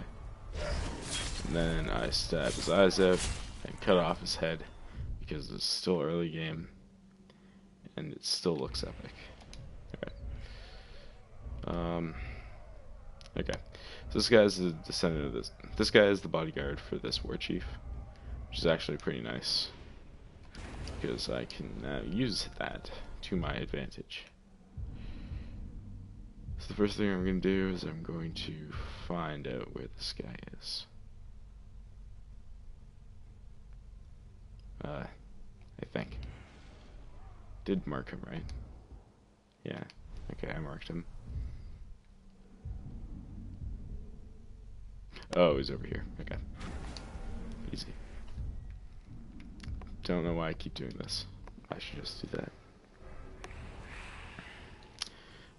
And then I stab his eyes out and cut off his head, because it's still early game and it still looks epic. Alright. Okay. So this guy is the descendant of this. This guy is the bodyguard for this war chief, which is actually pretty nice, because I can now use that to my advantage. So the first thing I'm going to do is I'm going to find out where this guy is. I think. Did mark him, right? Yeah. Okay, I marked him. Oh, he's over here. Okay. Easy. don't know why I keep doing this. I should just do that.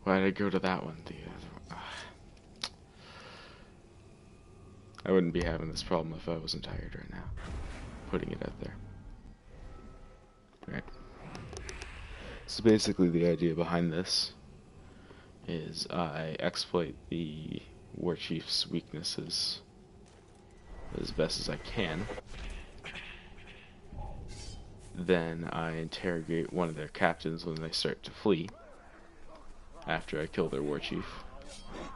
Why did I go to that one? The other one. I wouldn't be having this problem if I wasn't tired right now. Putting it out there. Right. So basically the idea behind this is I exploit the war chief's weaknesses as best as I can. Then I interrogate one of their captains when they start to flee. After I kill their war chief,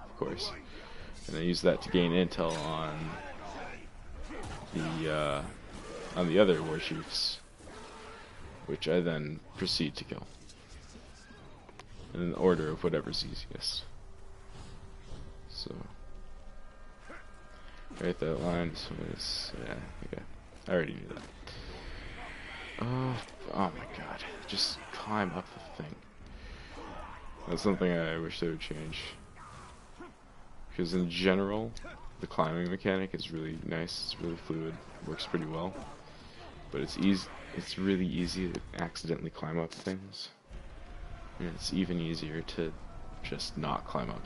of course. And I use that to gain intel on the other war chiefs, which I then proceed to kill. In the order of whatever's easiest. So, write that line. So yeah, okay. I already knew that. Oh my god. Just climb up the thing. That's something I wish they would change. Because in general, the climbing mechanic is really nice, it's really fluid, works pretty well. But it's really easy to accidentally climb up things. And it's even easier to just not climb up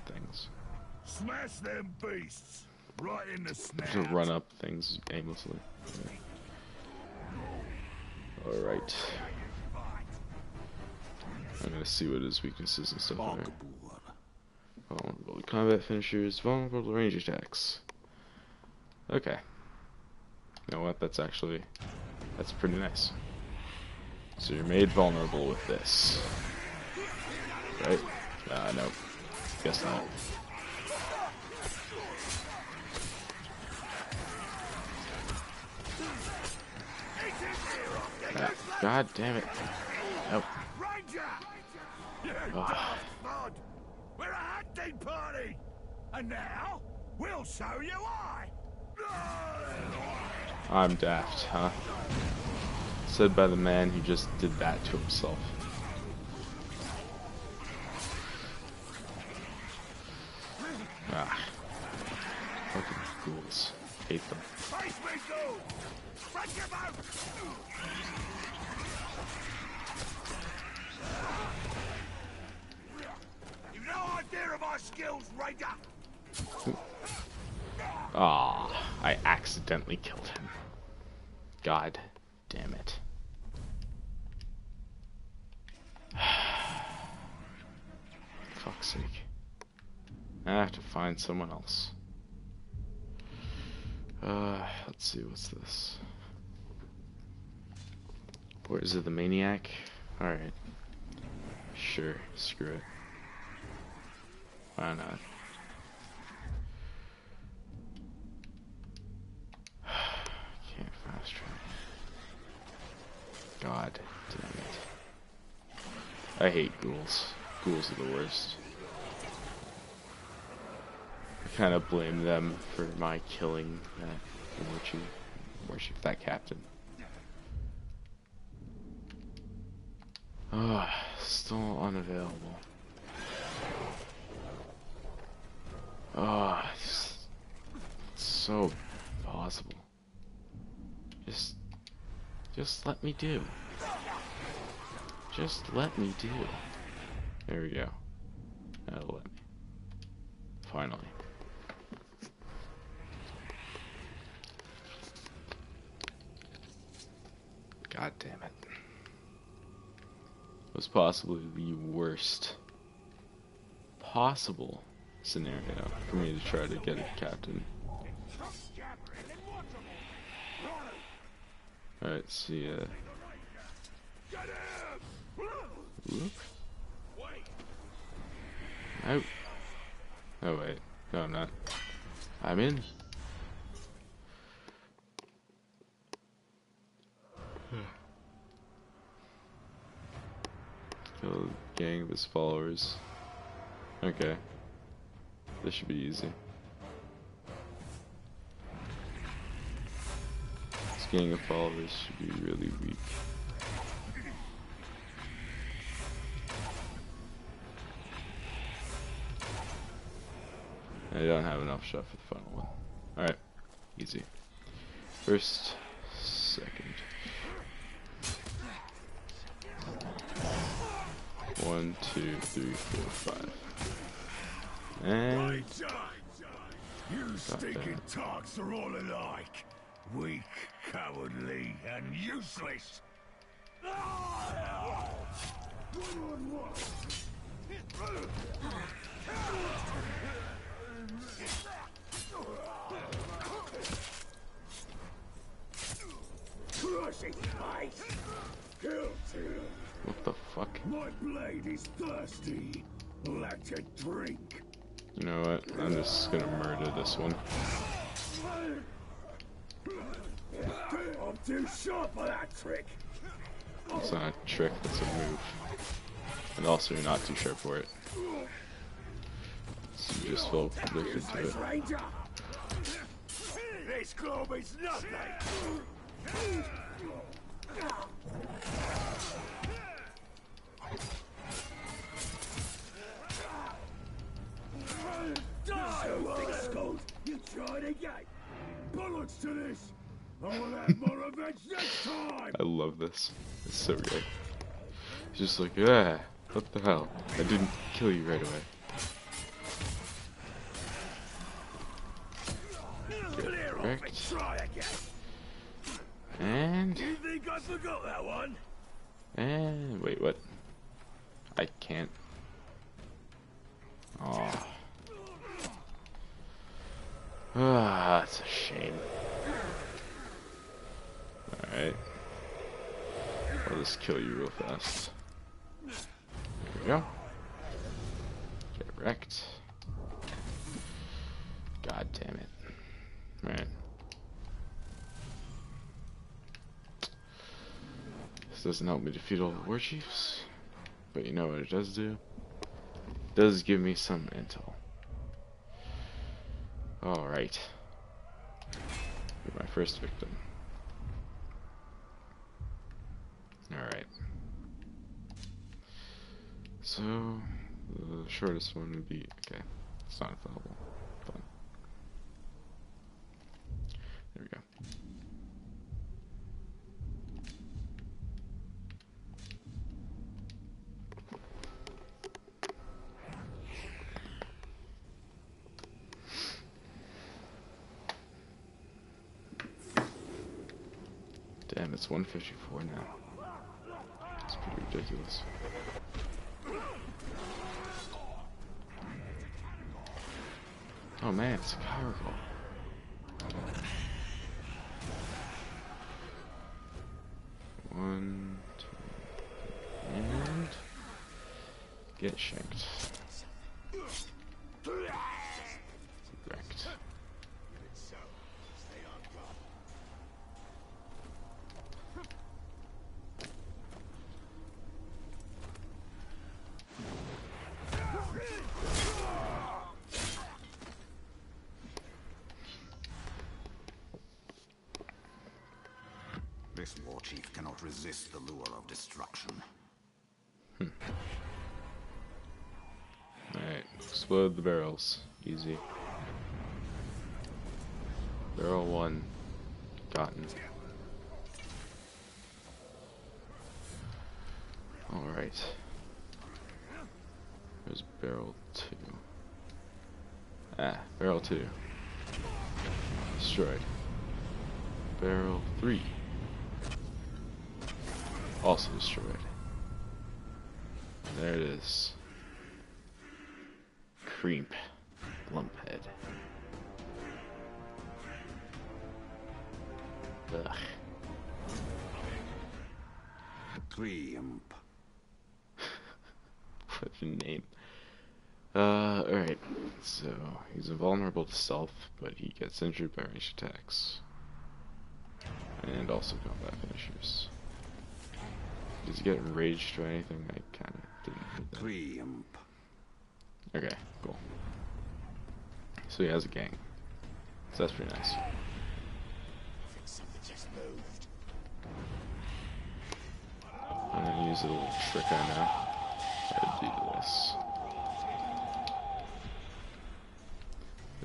things. Smash them beasts right in the snout. To run up things aimlessly. Yeah. Alright. I'm gonna see what his weaknesses and stuff are. Vulnerable to combat finishers, vulnerable to range attacks. Okay. You know what? That's pretty nice. So you're made vulnerable with this. Right? Nope. Guess not. God damn it. Nope. Oh. We're a hunting party, and now we'll show you why. I'm daft, huh? Said by the man who just did that to himself. Ah. Fucking ghouls. Hate them. You've no idea of our skills, Ranger. Ah, I accidentally killed him. God damn it. Fuck's sake. I have to find someone else. Let's see, what's this? Or is it the maniac? Alright. Sure, screw it. Why not? Can't fast travel. God damn it. I hate ghouls. Ghouls are the worst. I kind of blame them for my killing that worship that captain. Oh, still unavailable. Oh, it's so possible. Just let me do. Just let me do. There we go. That'll let me. Finally. God damn it. It was possibly the worst possible scenario for me to try to get a captain. Alright, see ya. Whoop. Out. Oh wait. No, I'm not. I'm in. Kill a gang of his followers. Okay. This should be easy. This gang of followers should be really weak. I don't have enough shot for the final one. Alright. Easy. First, second. 1, 2, 3, 4, 5. And You stinking tarts are all alike. Weak, cowardly, and useless. Crush his face. Guilty. what the fuck? My blade is thirsty. Let it drink. You know what? I'm just gonna murder this one. I'm too sharp for that trick. It's not a trick, it's a move. And also, you're not too sharp for it. So you just feel addicted to it. Ranger. This club is nothing. You tried again. Bullets to this. I will have more revenge next time. I love this. It's so great. He's just like, yeah, what the hell? I didn't kill you right away. Clear off and try again. And You think I forgot that one? wait, what? I can't. Oh. Ah, that's a shame. Alright. I'll just kill you real fast. There we go. Get wrecked. God damn it. Right. This doesn't help me defeat all the war chiefs. But you know what it does do? It does give me some intel. Alright. You're my first victim. Alright. So, the shortest one would be, okay, it's not available. Fine. There we go. Damn, it's 154 now. It's pretty ridiculous. Oh man, it's a powerful. One, two, and get shanked. Wrecked. This war chief cannot resist the lure of destruction. Alright, explode the barrels. Easy. Barrel 1 gotten. Alright. There's barrel 2. Ah, barrel 2. Destroyed. Barrel 3. Also destroyed. And there it is. Creep. Lumphead. Ugh. Triumph. What a name. Alright. So, he's invulnerable to stealth, but he gets injured by ranged attacks. And also combat finishers. Does he get enraged or anything? I kinda didn't read that. Triumph. Okay, cool. So he has a gang. So that's pretty nice. I'm gonna use a little trick I know how to do this.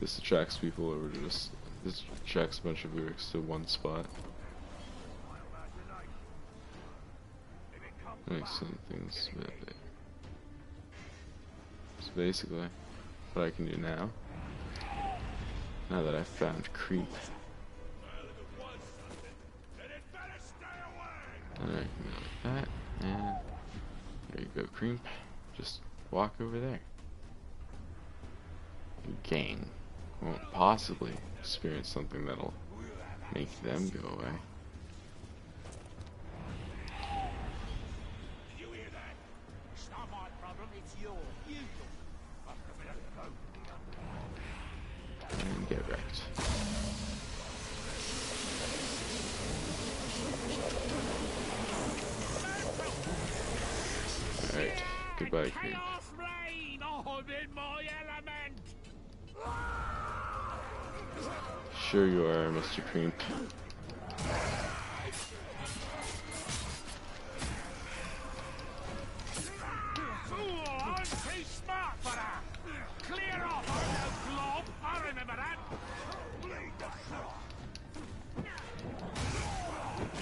This attracts people over to this. This attracts a bunch of lyrics to one spot. Makes some things a bit. That's basically what I can do now. Now that I've found creep. And I can go like that, and there you go, creep. Just walk over there. Gang won't possibly experience something that'll make them go away. You hear that? It's not my problem, it's yours. You And get wrecked. Alright, goodbye, creep. Chaos reign! I'm in my element! Sure you are, Mr. Creep. Fool! I'm too smart for that! Clear off, I'm no glob! I remember that! Bleed the floor!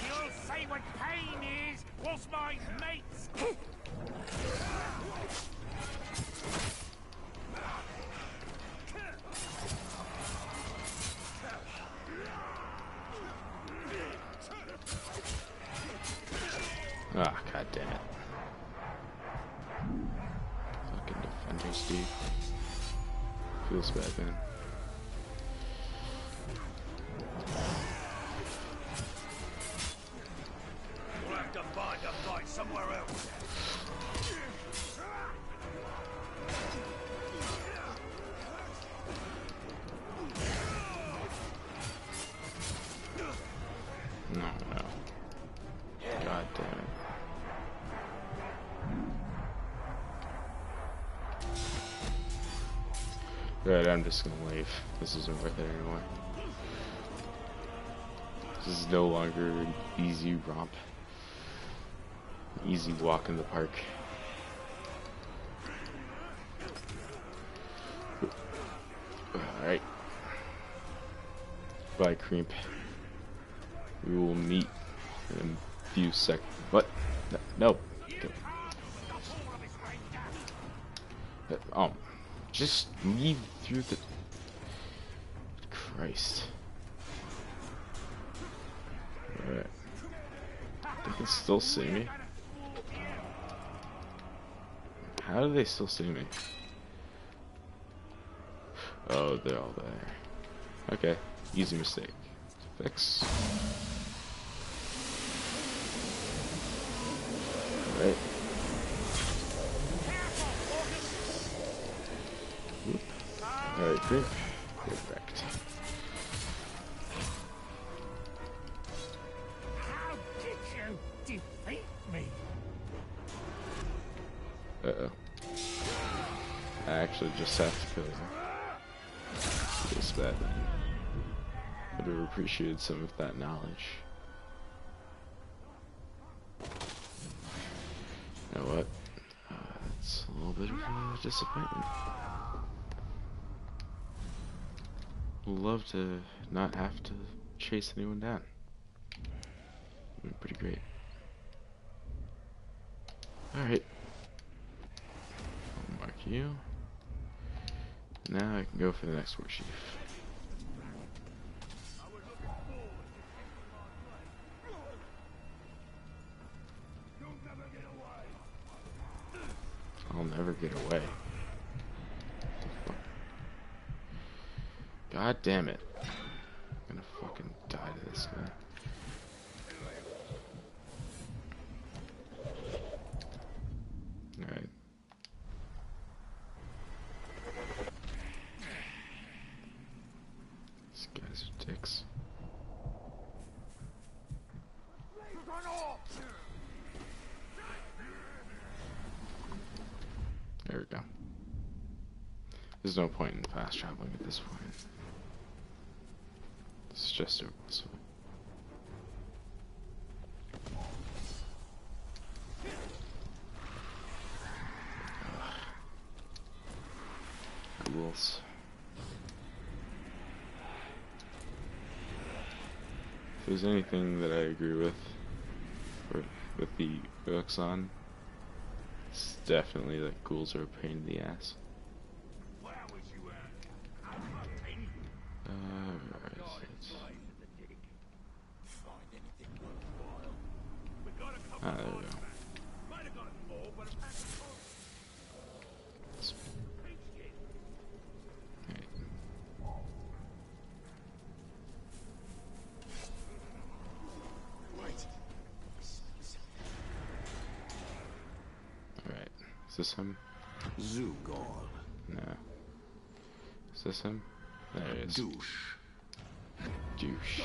You'll see what pain is, whilst my mates... Ah, god damn it. Fucking defenders, dude. Feels bad, man. We'll have to find a fight somewhere else. No, no. God damn it. Alright, I'm just gonna leave. This isn't worth it anymore. This is no longer an easy romp. Easy walk in the park. Alright. Bye, creep. We will meet in a few seconds. What? No. Just leave through the... Christ. Alright. They can still see me? How do they still see me? Oh, they're all there. Okay. Easy mistake to fix. Alright. Alright, creep. Get wrecked. How did you defeat me? Uh-oh. I actually just have to kill you. Feels bad, man. Would have appreciated some of that knowledge. You know what? It's a little bit of a disappointment. Would love to not have to chase anyone down. Been pretty great. Alright. I'll mark you. Now I can go for the next war chief. I'll never get away. God damn it. I'm gonna fucking die to this guy. Alright. These guys are dicks. There we go. There's no point in fast traveling at this point. It's just over this way. Ghouls. If there's anything that I agree with, or with the books on, it's definitely that ghouls are a pain in the ass. this him? Zugor. No. Is this him? There he is. Douche. Douche.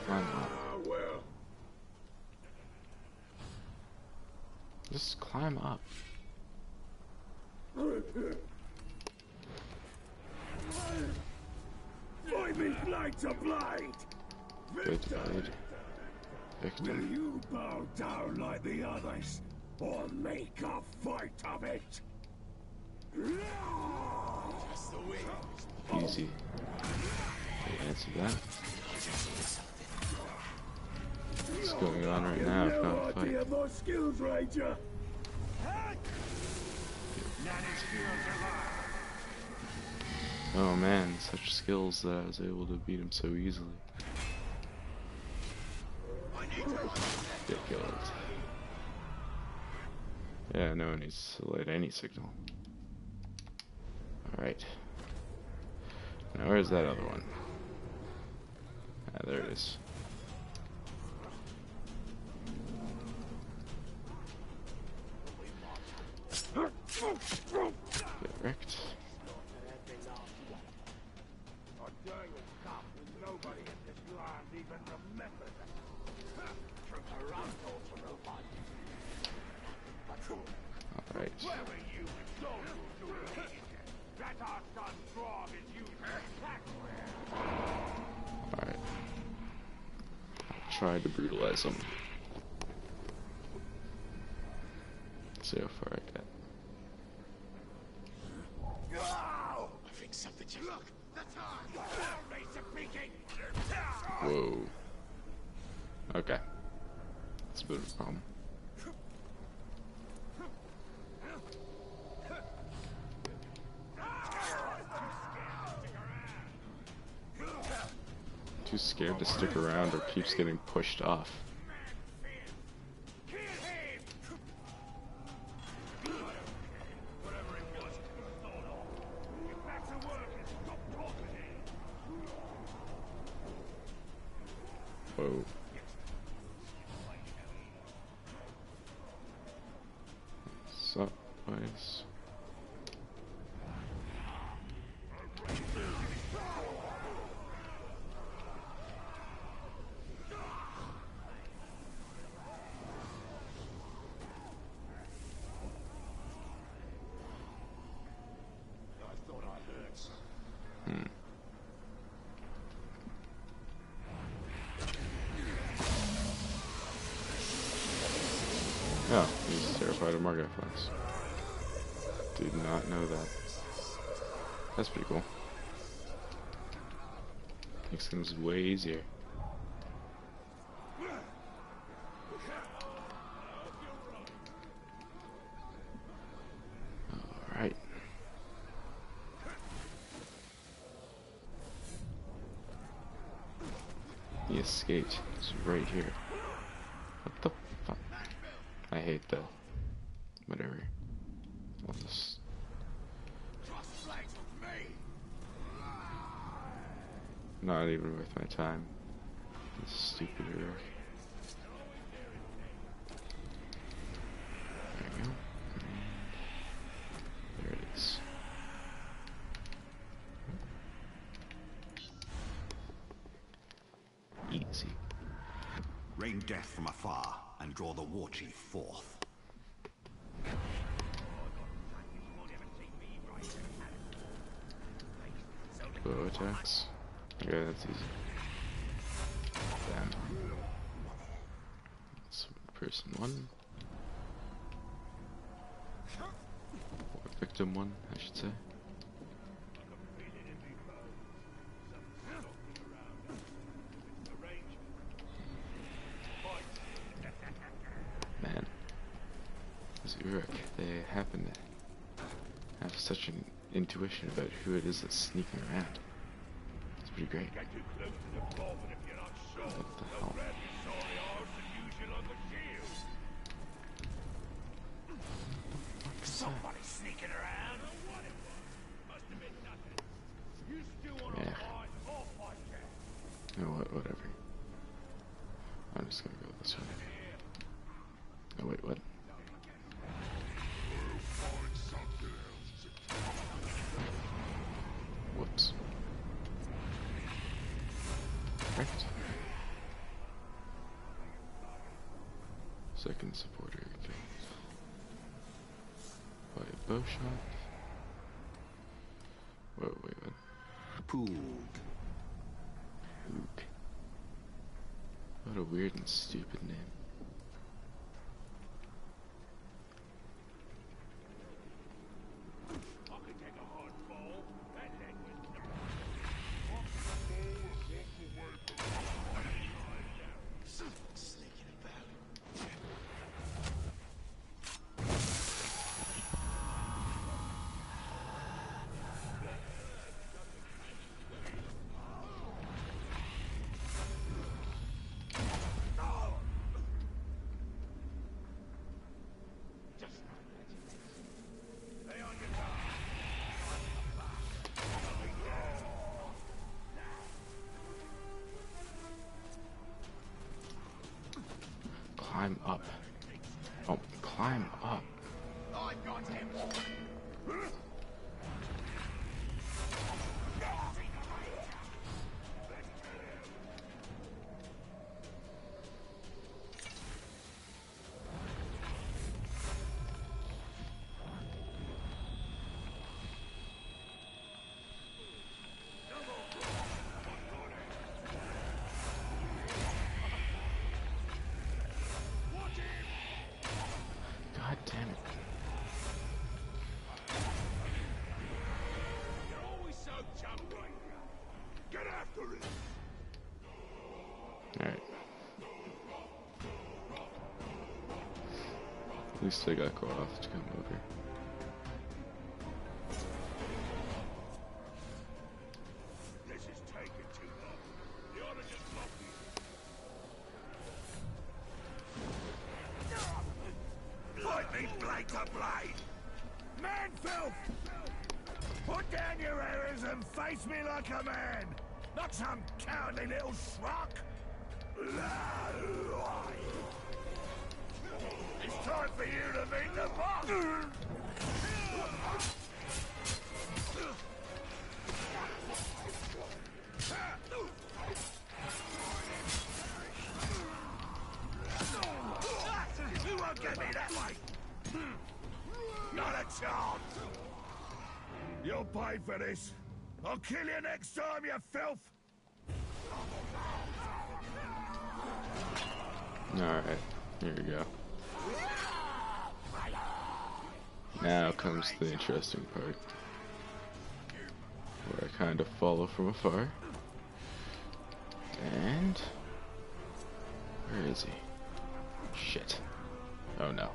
Climb up. Just climb up. Blade to blade! Good blade. Victim. Will you bow down like the others, or make a fight of it? Easy. Okay, answer that. What's going on right now? If not a fight. More skills, Ranger. Oh man, such skills that I was able to beat him so easily. Get killed. Yeah, no one needs to light any signal. Alright. Now where's that other one? Ah, there it is. Get wrecked. Alright. Alright. I'll try to brutalize him. See how far I get. Whoa. Okay. That's a bit of a problem. Too scared to stick around or keeps getting pushed off. Whoa. What's up, boys? Oh, he's terrified of Margot Flax. Did not know that. That's pretty cool. Makes things way easier. Alright. He escaped. He's right here. What the fuck? I hate that. Whatever. I'll just... Not even worth my time. This stupid hero. There we go. And there it is. Easy. Rain death from afar and draw the war chief forth. Bow attacks. Okay, that's easy. Damn. That's person one. Or victim one, I should say. Man. Those Uruk, they happen to have such an intuition about who it is that's sneaking around. It's pretty great. What the hell? Somebody sneaking around. Must have been nothing. You still want to fight or fight? No, whatever. I'm just gonna go this way. Oh wait, what? Whoops. Right. Second supporter killed by a bow shot. Whoa, wait, what? Poog. Poog. What a weird and stupid name. Climb up. Oh, climb up. God damn it. You're always so jumpy. Get after it. Alright. At least I got Koroth to come over. This is taking too long. You ought to just lock it. Fight me blade to blade. Man filth! Put down your arrows and face me like a man. Not some cowardly little schmuck. It's time for you to meet the boss. You won't get me that way. Not a chance. You'll pay for this. I'll kill you next time, you filth. Alright, here we go. Now comes the interesting part. Where I kind of follow from afar. And... where is he? Shit. Oh no.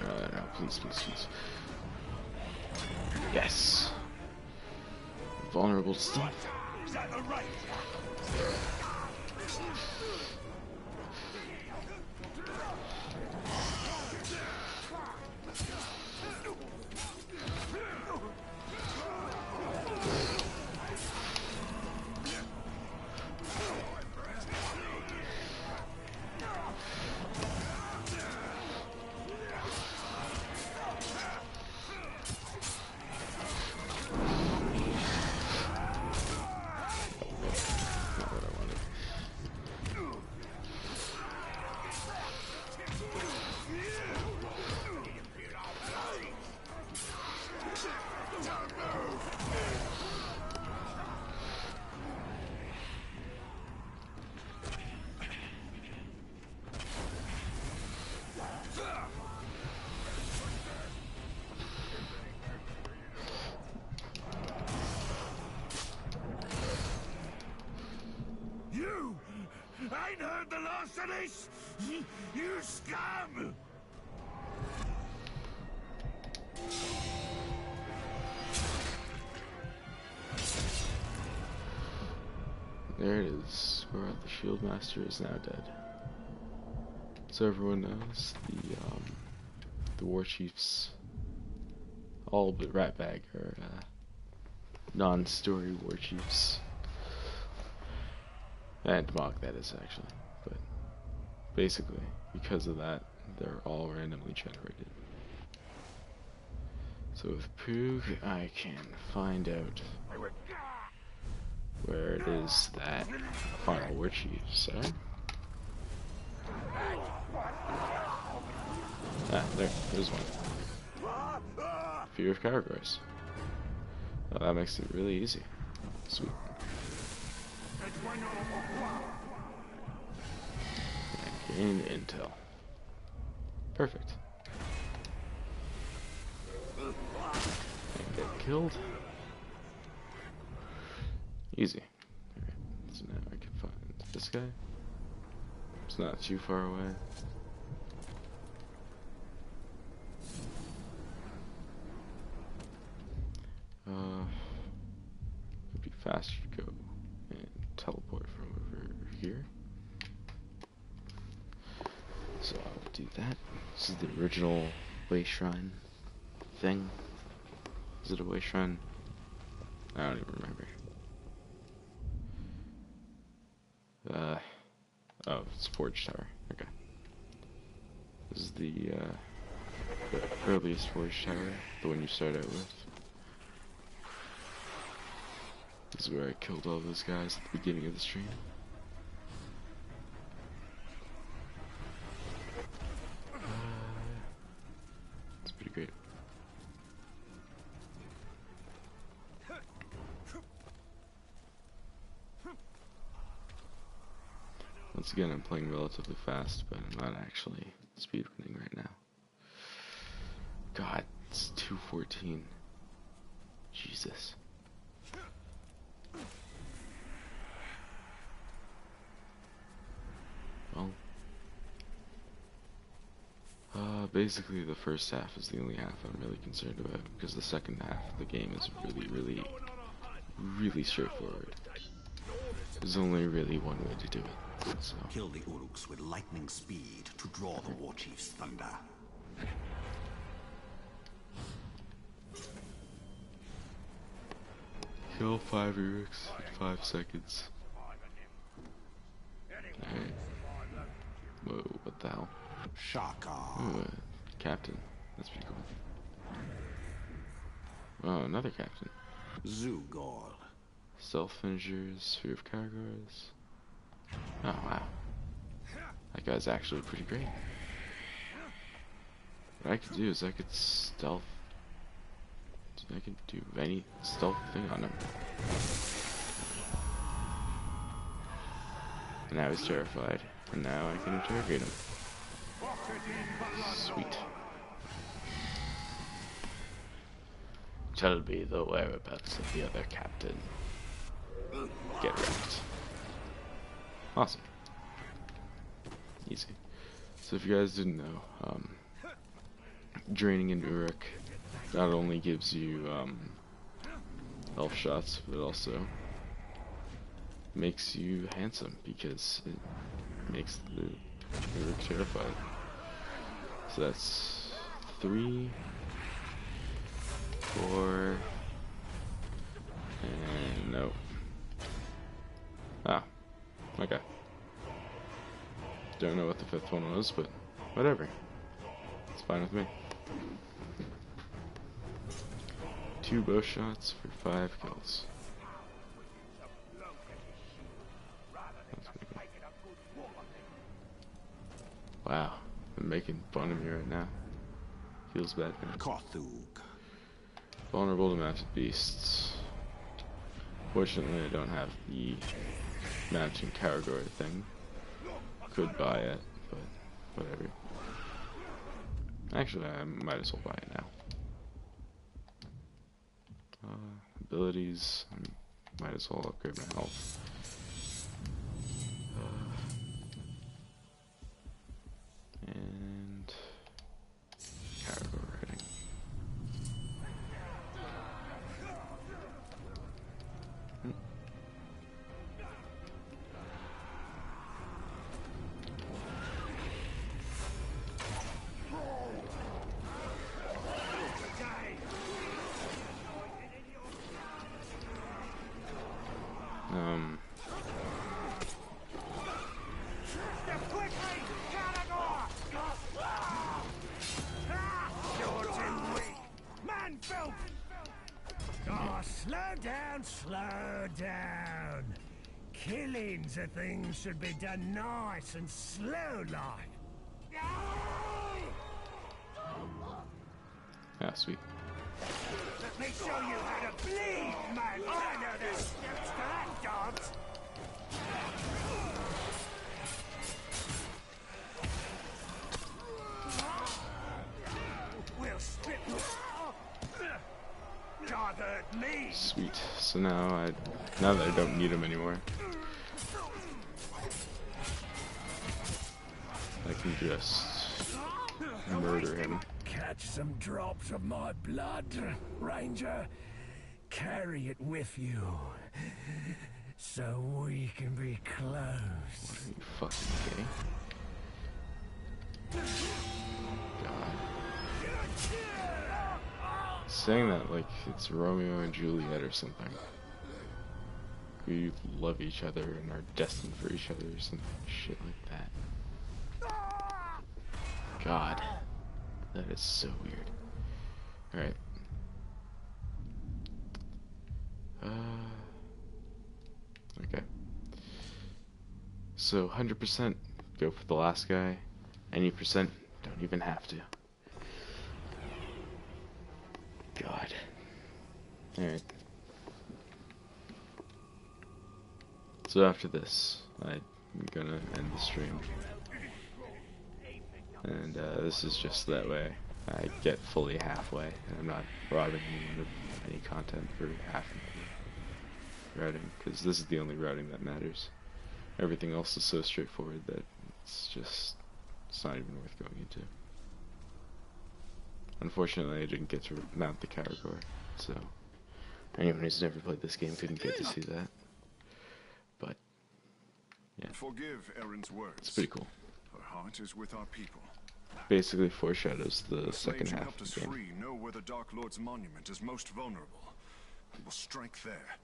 No, please, please, please. Yes! Vulnerable stuff. Is that the right? Ain't heard the last of this! You scum! There it is. Koroth the Shield Master is now dead. So everyone knows, the war chiefs, all but Ratbag, are non-story war chiefs. And Mog, that is, actually. But basically, because of that, they're all randomly generated. So with Poog, I can find out where it is that final war chiefs are. Ah, there's one. Fear of categories. Oh, that makes it really easy. Sweet. And gain intel. Perfect. And get killed. Easy. Alright, so now I can find this guy. It's not too far away. It'd be faster to go and teleport from over here. So I'll do that. This is the original way shrine thing. Is it a way shrine? I don't even remember. Oh, it's Forge Tower. Okay. This is the earliest Forge Tower, the one you start out with. This is where I killed all those guys at the beginning of the stream. It's pretty great. Once again, I'm playing relatively fast, but I'm not actually speedrunning right now. God, it's 2:14. Jesus. Well, basically the first half is the only half I'm really concerned about, because the second half of the game is really straightforward. There's only really one way to do it. So. Kill the Uruks with lightning speed to draw the war chief's thunder. Kill 5 Uruks in 5 seconds. Alright. Whoa, what the hell? Shaka. Ooh, captain. That's pretty cool. Oh, another captain. Zugor. Stealth finishers, fear of categories. Oh, wow. That guy's actually pretty great. What I could do is I could stealth. I could do any stealth thing on him. And now he's terrified. And now I can interrogate him. Sweet. Tell me the whereabouts of the other captain. Get wrecked. Awesome. Easy. So if you guys didn't know, draining an Uruk not only gives you health shots, but also makes you handsome, because it makes the Uruk terrified. So that's 3, 4, and no. Ah, okay. Don't know what the 5th one was, but whatever. It's fine with me. 2 bow shots for 5 kills. Wow, I'm making fun of me right now. Feels bad, man. Kothug. Vulnerable to massive beasts. Fortunately, I don't have the mountain category thing. Could buy it, but whatever. Actually, I might as well buy it now. Abilities, I might as well upgrade my health. And category rating. Slow down. Killings of things should be done nice and slow like. Ah, sweet. Let me show you how to bleed, man. I know the steps to that dance. We'll strip you. Can't hurt me. Sweet. So now that I don't need him anymore, I can just murder him. Catch some drops of my blood, Ranger. Carry it with you, so we can be close. What are you, fucking gay? God. Saying that like it's Romeo and Juliet or something. We love each other and are destined for each other or some shit like that. God. That is so weird. Alright. Okay. So 100% go for the last guy. Any percent don't even have to. God. Alright. So after this, I'm gonna end the stream. And this is just that way I get fully halfway, and I'm not robbing anyone of any content for half of the routing, because this is the only routing that matters. Everything else is so straightforward that it's not even worth going into. Unfortunately, I didn't get to mount the Caragor, so anyone who's never played this game couldn't get to see that. But yeah, Forgive Erin's words. it's pretty cool. Her heart is with our people. Basically foreshadows the Slaves second who half helped of us the game. free know where the Dark Lord's monument is most vulnerable. We will strike there.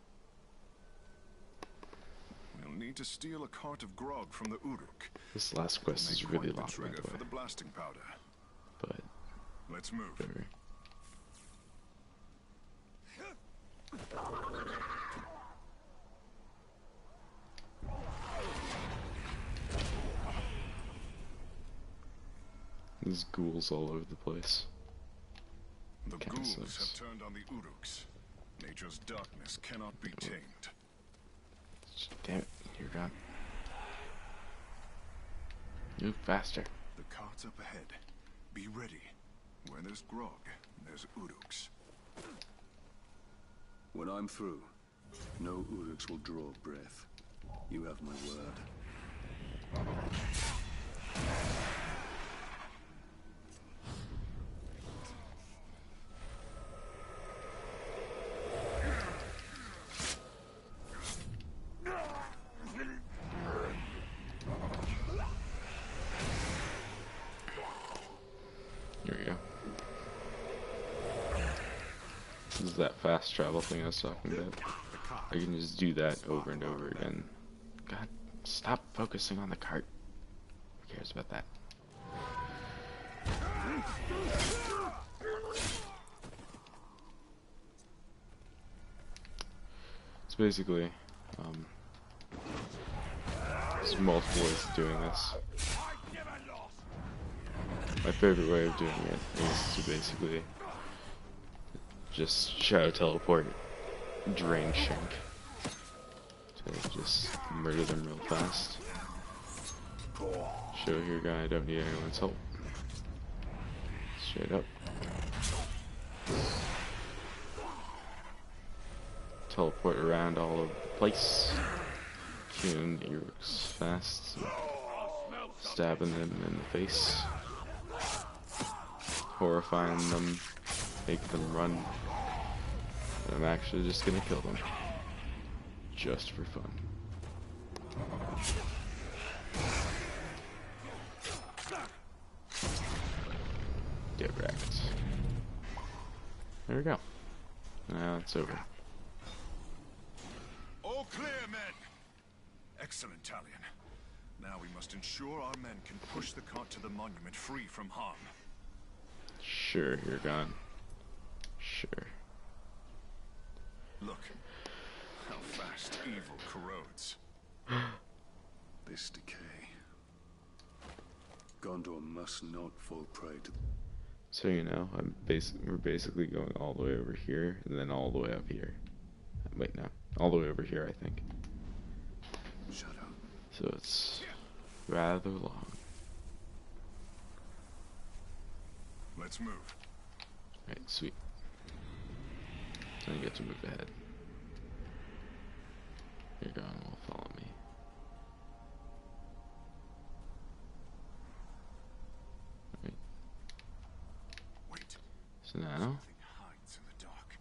We'll need to steal a cart of grog from the Uruk. This last quest is really long, by trigger the for way, the blasting powder. but Let's move. whatever. There's ghouls all over the place. The Kinda ghouls sucks. have turned on the Uruks. Nature's darkness cannot be tamed. Damn it, you're gone. Move faster. The cart's up ahead. Be ready. Where there's grog, there's Uruks. When I'm through, no Uruks will draw breath. You have my word. Here we go. This is that fast travel thing I was talking about. I can just do that over and over again. God, stop focusing on the cart. Who cares about that? It's basically, there's multiple ways of doing this. My favorite way of doing it is to basically just shadow teleport, drain Shank, to just murder them real fast. Show here, guy, I don't need anyone's help. Straight up. Teleport around all over the place. Killing the Uruks fast. Stabbing them in the face. Horrifying them. Make them run. And I'm actually just gonna kill them. Just for fun. Get wrecked. There we go. Now it's over. All clear, men! Excellent, Talion. Now we must ensure our men can push the cart to the monument free from harm. Sure, you're gone. Sure. Look, how fast evil corrodes. This decay. Gondor must not fall prey to. So you know, we're basically going all the way over here and then all the way up here. Wait, no, all the way over here, I think. Shadow. So it's rather long. Let's move. Right, sweet. So you get to move ahead. You're gone, will follow me. Right. Wait. So now, Something hides in the dark.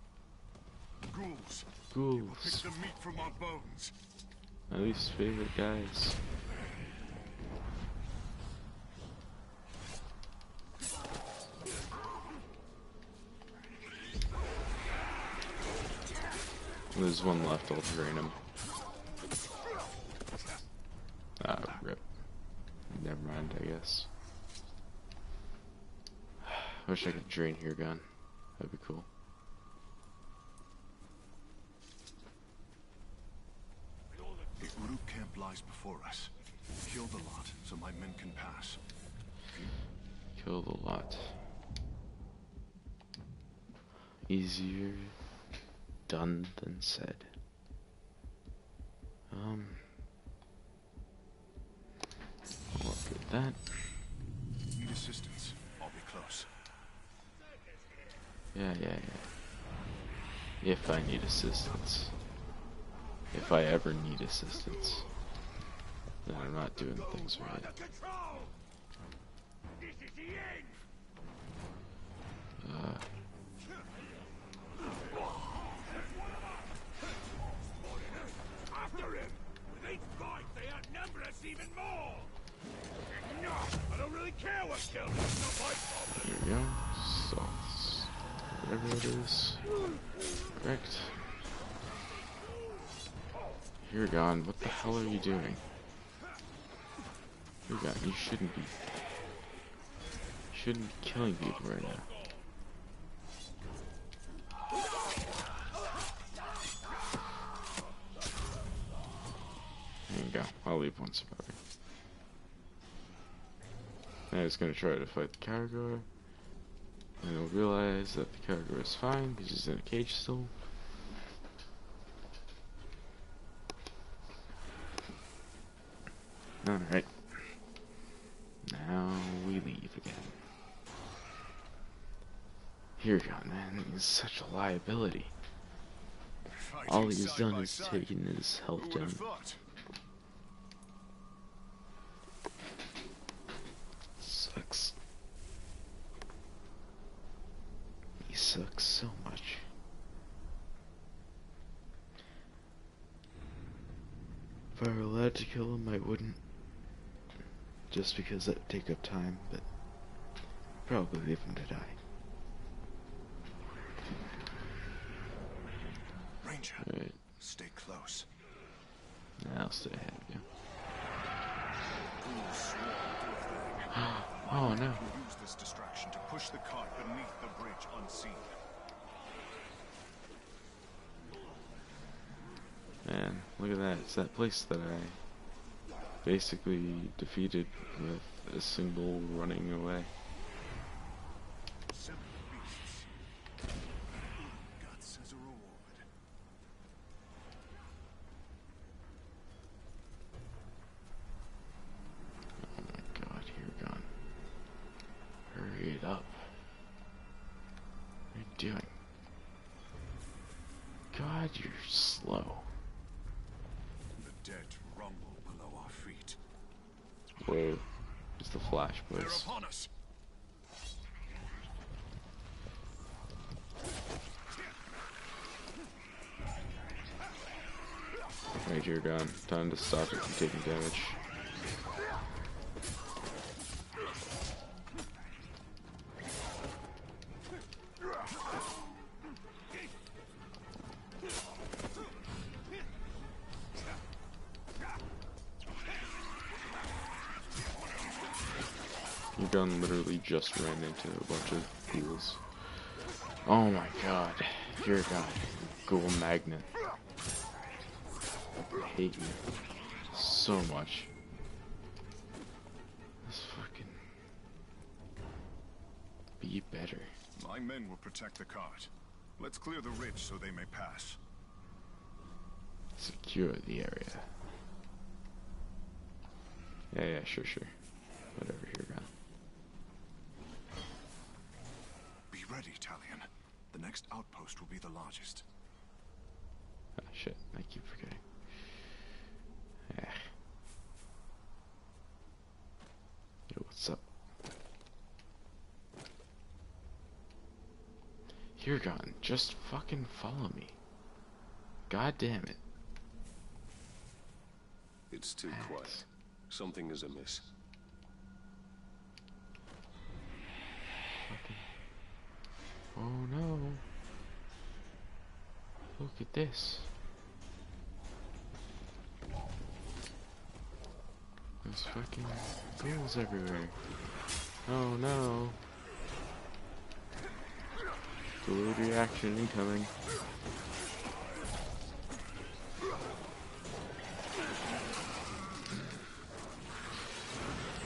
Ghouls. Pick ghouls, the meat from our bones. my least favorite guys. There's one left, I'll drain him. Ah, rip. Never mind, I guess. Wish I could drain your gun. That'd be cool. The Uruk camp lies before us. Kill the lot so my men can pass. Kill the lot. Easier done than said. I'll upgrade that. Need assistance. I'll be close. Yeah. If I need assistance. If I ever need assistance. Then I'm not doing things right. This is the end. After him! With each fight, they outnumber us even more! No, I don't really care what kills us, it's not my problem! Here we go. Salts. Whatever it is. Correct. You're gone. What the hell are you doing? You're gone. You shouldn't be. You shouldn't be killing people right now. There you go. I'll leave one survivor. Now he's gonna try to fight the Caragor. And he'll realize that the Caragor is fine because he's in a cage still. Alright. Now we leave again. Here, God, man, he's such a liability. All he's done is taken his health down. Sucks. He sucks so much. If I were allowed to kill him, I wouldn't. Just because that would take up time, but probably leave him to die. Ranger, Right. stay close. I'll stay ahead of you. Oh no. Can use this distraction to push the cart beneath the bridge unseen. Man, look at that. It's that place that I basically defeated with a single running away. Seven beasts. Guts as a reward. Oh my god, you're gone. Hurry it up. What are you doing? God, you're slow. The dead rumble below our feet. Whoa. It's the Flash, They're boys. upon us. Right, you're gone. Time to stop it from taking damage. Your gun literally just ran into a bunch of ghouls. Oh my god. You're gone. Ghoul magnet. I hate you so much. This fucking... Be better. My men will protect the cart. Let's clear the ridge so they may pass. Secure the area. Yeah, sure. Whatever, here, man. Be ready, Talion. The next outpost will be the largest. Ah, shit, I keep forgetting. Yo, what's up? You're gone. Just fucking follow me. God damn it. It's too quiet. Something is amiss. Oh no. Look at this. There's fucking ghouls everywhere. Oh no. Delayed reaction incoming.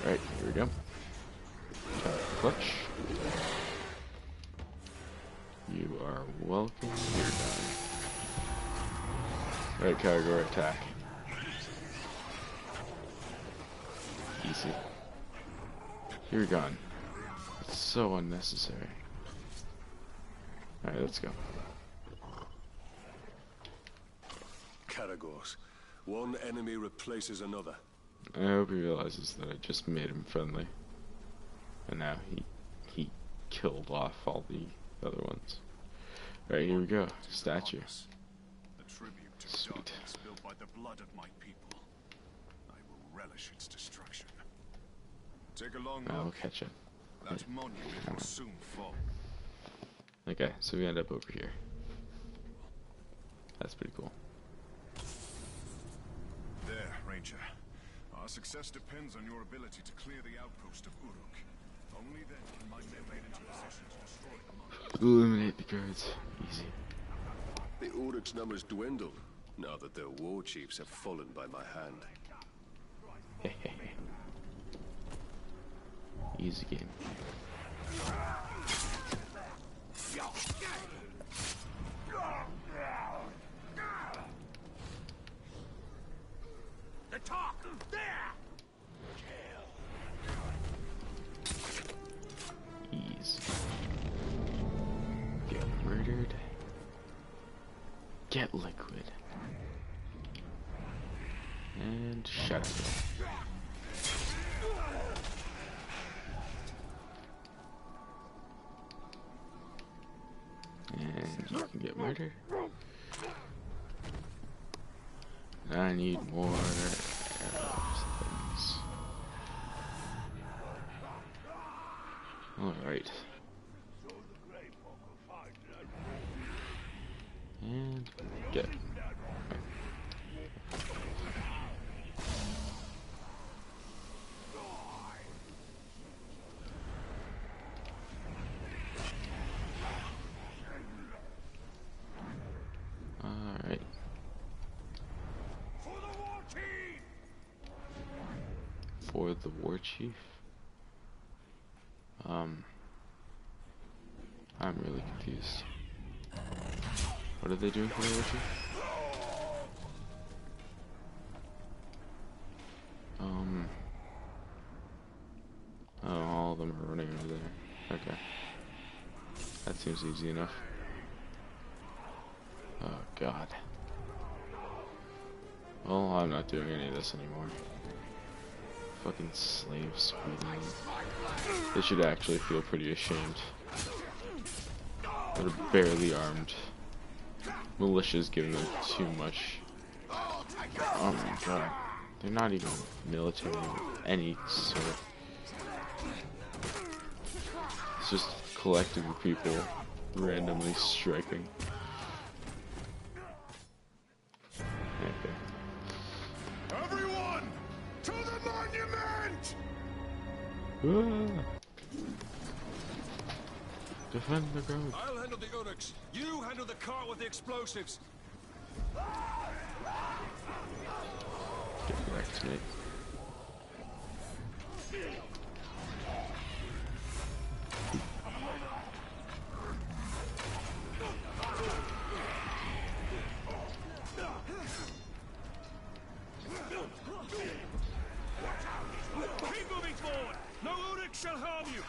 Alright, here we go. Clutch. You are welcome. You're done. Right category attack. Easy. You're gone. It's so unnecessary. Alright, let's go. Caragors. One enemy replaces another. I hope he realizes that I just made him friendly. And now he killed off all the other ones. Right, here we go. Statue. The tribute to Sweet. darkness built by the blood of my people. I will relish its destruction. Take a long I'll look. catch it. That monument will soon fall. Okay, so we end up over here. That's pretty cool. There, Ranger. Our success depends on your ability to clear the outpost of Uruk. Only then can my men get into position to destroy the monument. Eliminate the guards. Easy. The Uruk's numbers dwindle now that their war chiefs have fallen by my hand. Easy game. The talk! There! Easy. Get murdered. Get liquid. And shut up. And you can get murdered. I need more arrows, things. Alright. And get. Alright. For the war chief? I'm really confused. What are they doing for the war chief? Oh, all of them are running over there. Okay. That seems easy enough. Oh, God. Well, I'm not doing any of this anymore. Fucking slave Speedrun. They should actually feel pretty ashamed. They're barely armed. Militia's giving them too much. Oh my god. They're not even military of any sort. It's just a collective of people randomly striking. Okay. Everyone! To the monument! Ah. Defend the road. I'll handle the Uruks. You handle the cart with the explosives. Correct me. Keep moving forward! No Uruk shall harm you!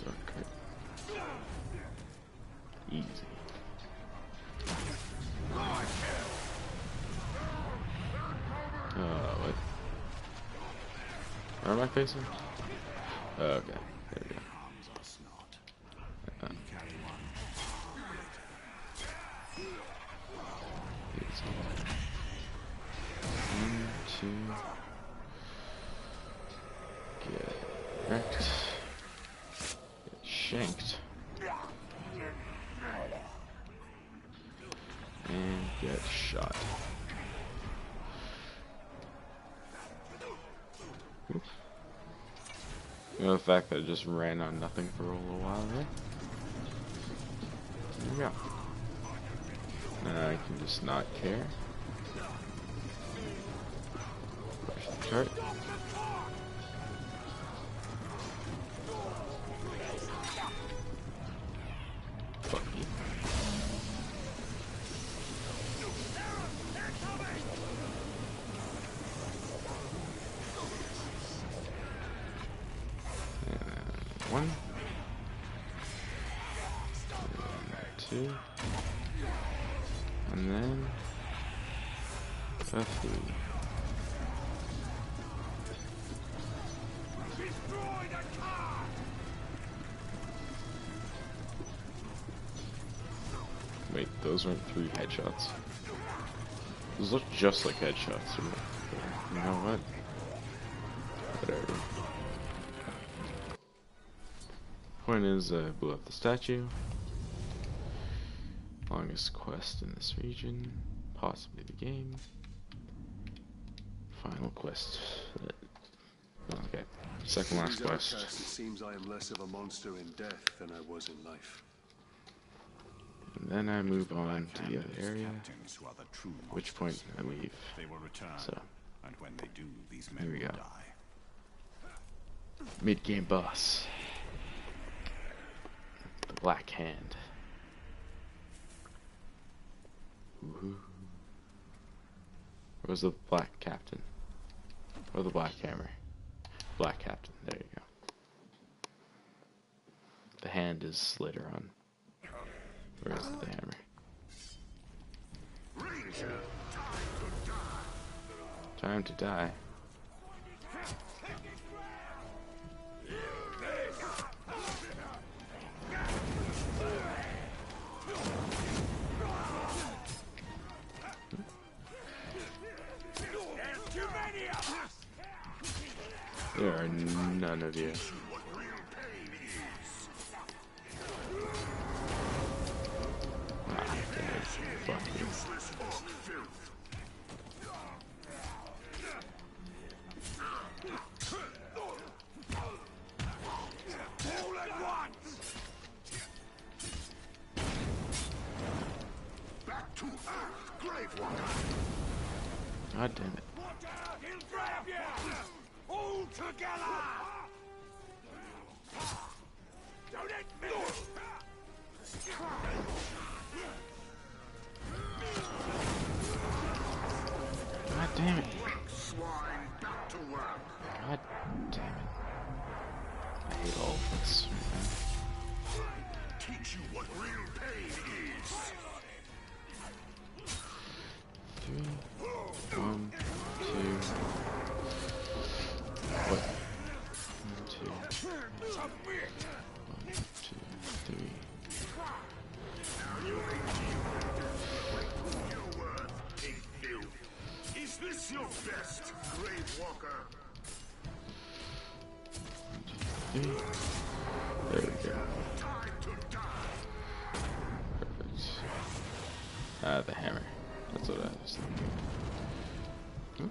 Okay. Easy. What? Where am I facing? Okay, there we go. One, two. Get wrecked. Get shanked. And get shot. Oops. You know the fact that I just ran on nothing for a little while there? There we go. Now I can just not care. Push the chart. Fuck you. One, two, and then a three. Wait, those weren't 3 headshots. Those look just like headshots. You know what? Whatever. Point is, I blew up the statue. Longest quest in this region, possibly the game. Final quest. Okay, second last quest. It seems I am less of a monster in death than I was in life. And then I move on to the other area. At which point I leave. They will return, So, and when they do, these men here we will go. die. Mid-game boss. The Black Hand. Woohoo. Or was the Black Captain? Or the Black Hammer? Black Captain, there you go. The hand is later on. Where is the hammer? Time to die. There are none of you. Fuck you. God damn it. All together! Don't hit me! God damn it. God damn it. I hate all of this. Teach you what real pain is! 3, 1, 2. What? 1, 2. 1, 2, 3. Is this your best, Grave Walker? 1, 2, 3. There we go. Perfect. the hammer. That's what I was thinking. Hmm?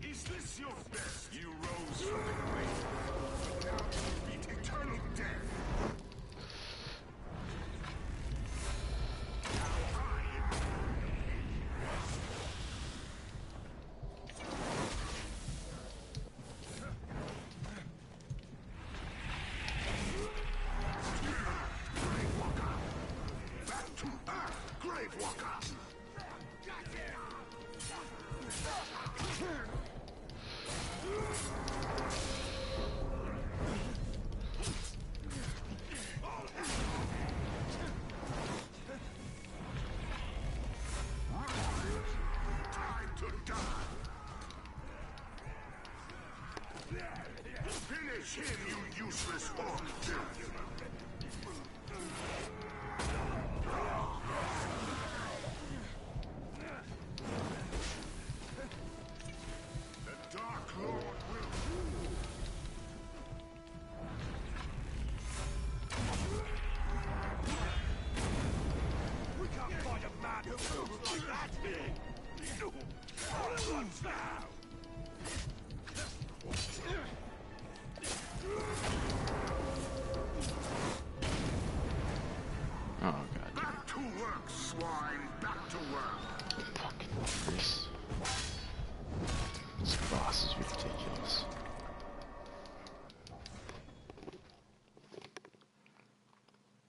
Is this your best? You rose from the grave. Now you meet eternal death. Finish him, you useless orc! The Dark Lord will rule! We can't find a man who moves like that! All at once now! Oh god. Back to work, swine! Back to work! Fucking Christ. This boss is ridiculous.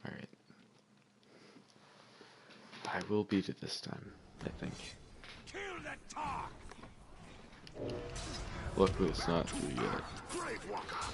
Alright. I will beat it this time, I think. Kill the talk! Luckily it's not through yet. Grave Walker!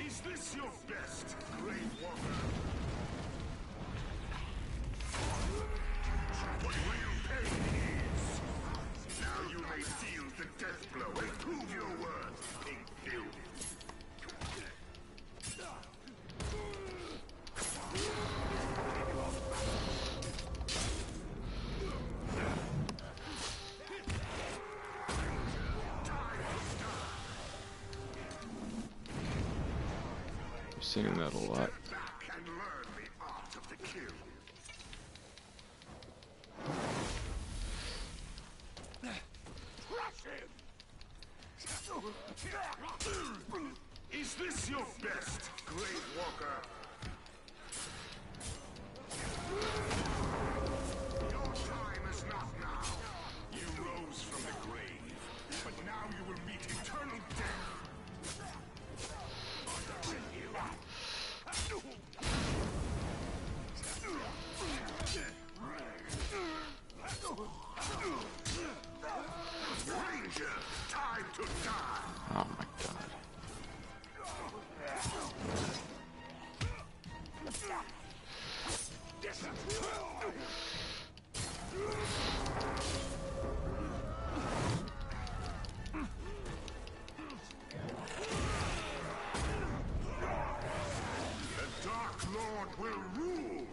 Is this your best, Grave Walker? What real pain is? Now you may feel the death blow and prove your worth, Pink Fury. I'm singing that a lot. Back and learn the art of the kill. Crush him! Is this your best, Grave Walker? Your time is not now. You rose from the grave, but now you will meet eternal death. Ranger, time to die. Oh my god. The Dark Lord will rule.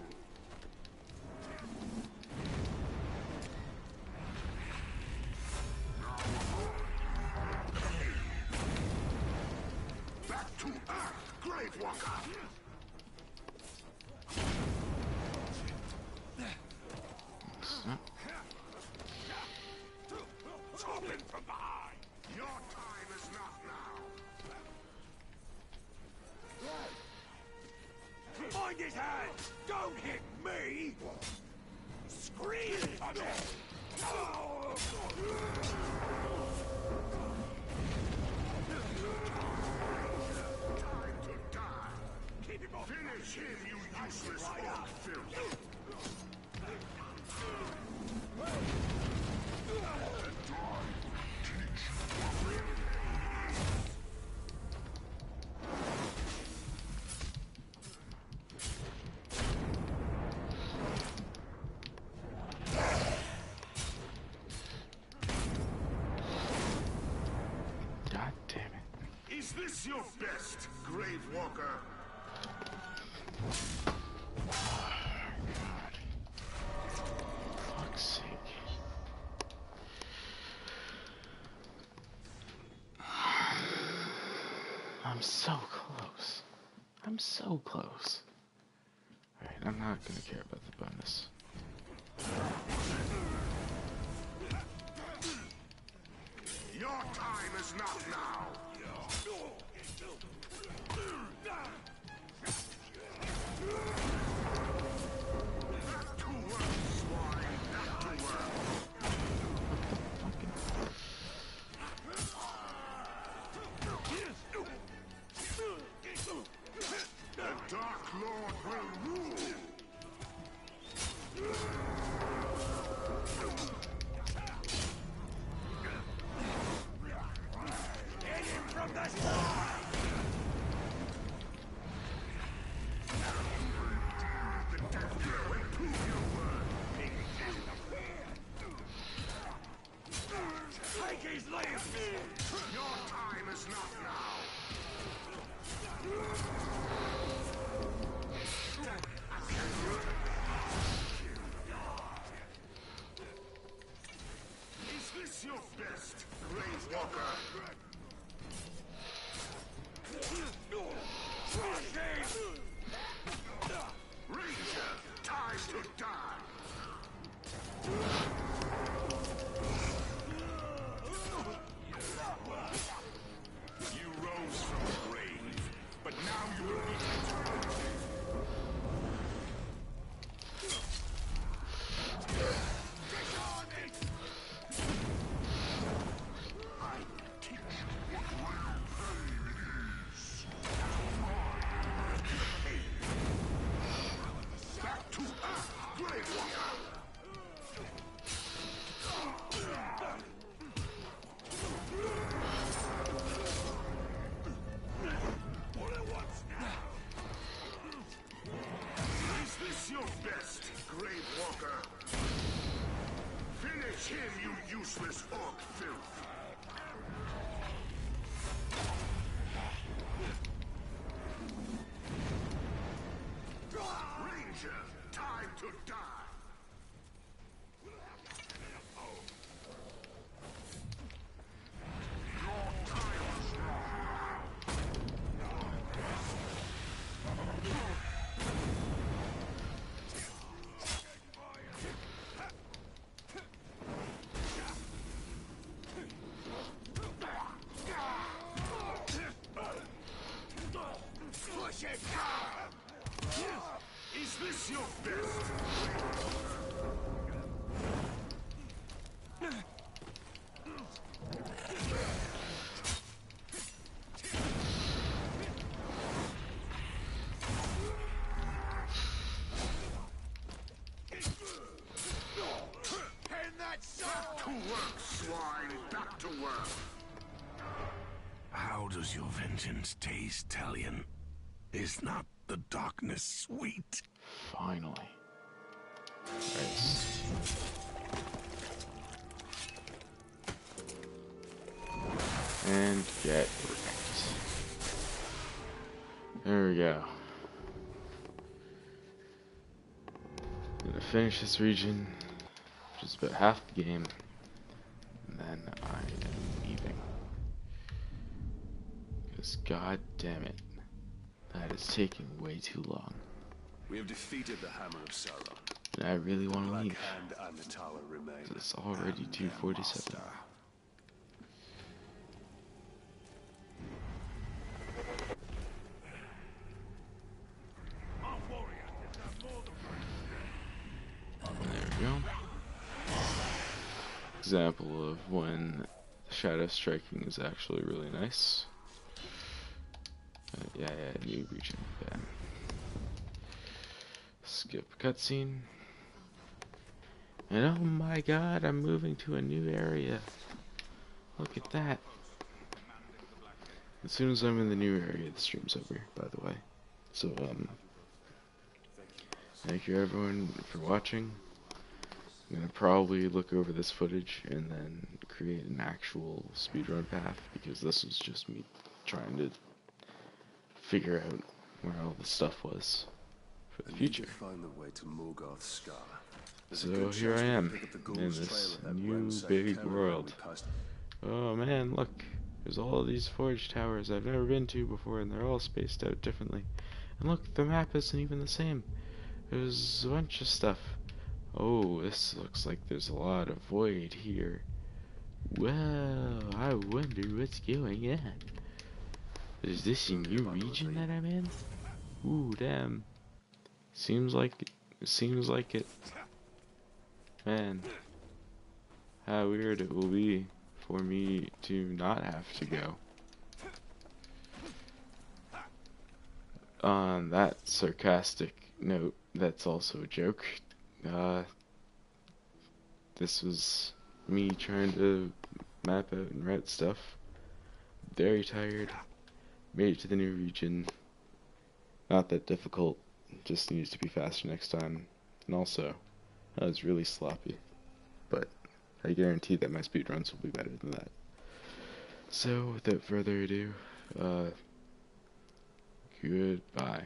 Back to Earth, Grave Walker. Chop him from behind. Your time is not now. Mind his hands! Don't hit me! Scream for me! Time to die! Keep him off! Finish him, you useless orc filth! this your best, Grave Walker? Fuck's sake. I'm so close. I'm so close. Alright, I'm not gonna care about the bonus. Your time is not now. Back to work, swine. Back to work. The Dark Lord will rule. Get him from the side! The Death Dealer will prove your word. Take his life! Your time is not now. Is this your best, Grave Walker? Ranger, time to die! You rose from the grave, but now you will meet eternity. Back to Earth, Grave Walker! Is this your best, Grave Walker? Finish him, you useless orc filth! Ranger, time to die! Your time is push it down! Is this your best? Back to work, swine! Back to work! How does your vengeance taste, Talion? Is not the darkness sweet? Finally. Nice. And get wrecked. There we go. Gonna finish this region, which is about half the game, and then I am leaving. Because god damn it, that is taking way too long. We have defeated the Hammer of Sauron. And I really want to Black leave. Hand and the Tower remain. It's already 2:47. There we go. Example of when shadow striking is actually really nice. Yeah, new region. Yeah. Skip cutscene. And oh my god, I'm moving to a new area. Look at that. As soon as I'm in the new area, the stream's over, by the way. So, thank you everyone for watching. I'm gonna probably look over this footage and then create an actual speedrun path, because this was just me trying to figure out where all the stuff was for the I need future. to find the way to Morgoth's Scar. There's a So good here chance I we can am pick up the in Ghoul's this trail of that new ransacked big caravan world. we passed. Oh man, look, there's all of these forge towers I've never been to before, and they're all spaced out differently. And look, the map isn't even the same. There's a bunch of stuff. Oh, this looks like there's a lot of void here. Well, I wonder what's going on. Is this a new region that I'm in? Ooh, damn. Seems like it. Man, how weird it will be for me to not have to go. On that sarcastic note, that's also a joke. This was me trying to map out and route stuff. Very tired. Made it to the new region. Not that difficult. Just needs to be faster next time. And also, I was really sloppy. But I guarantee that my speedruns will be better than that. So, without further ado, goodbye.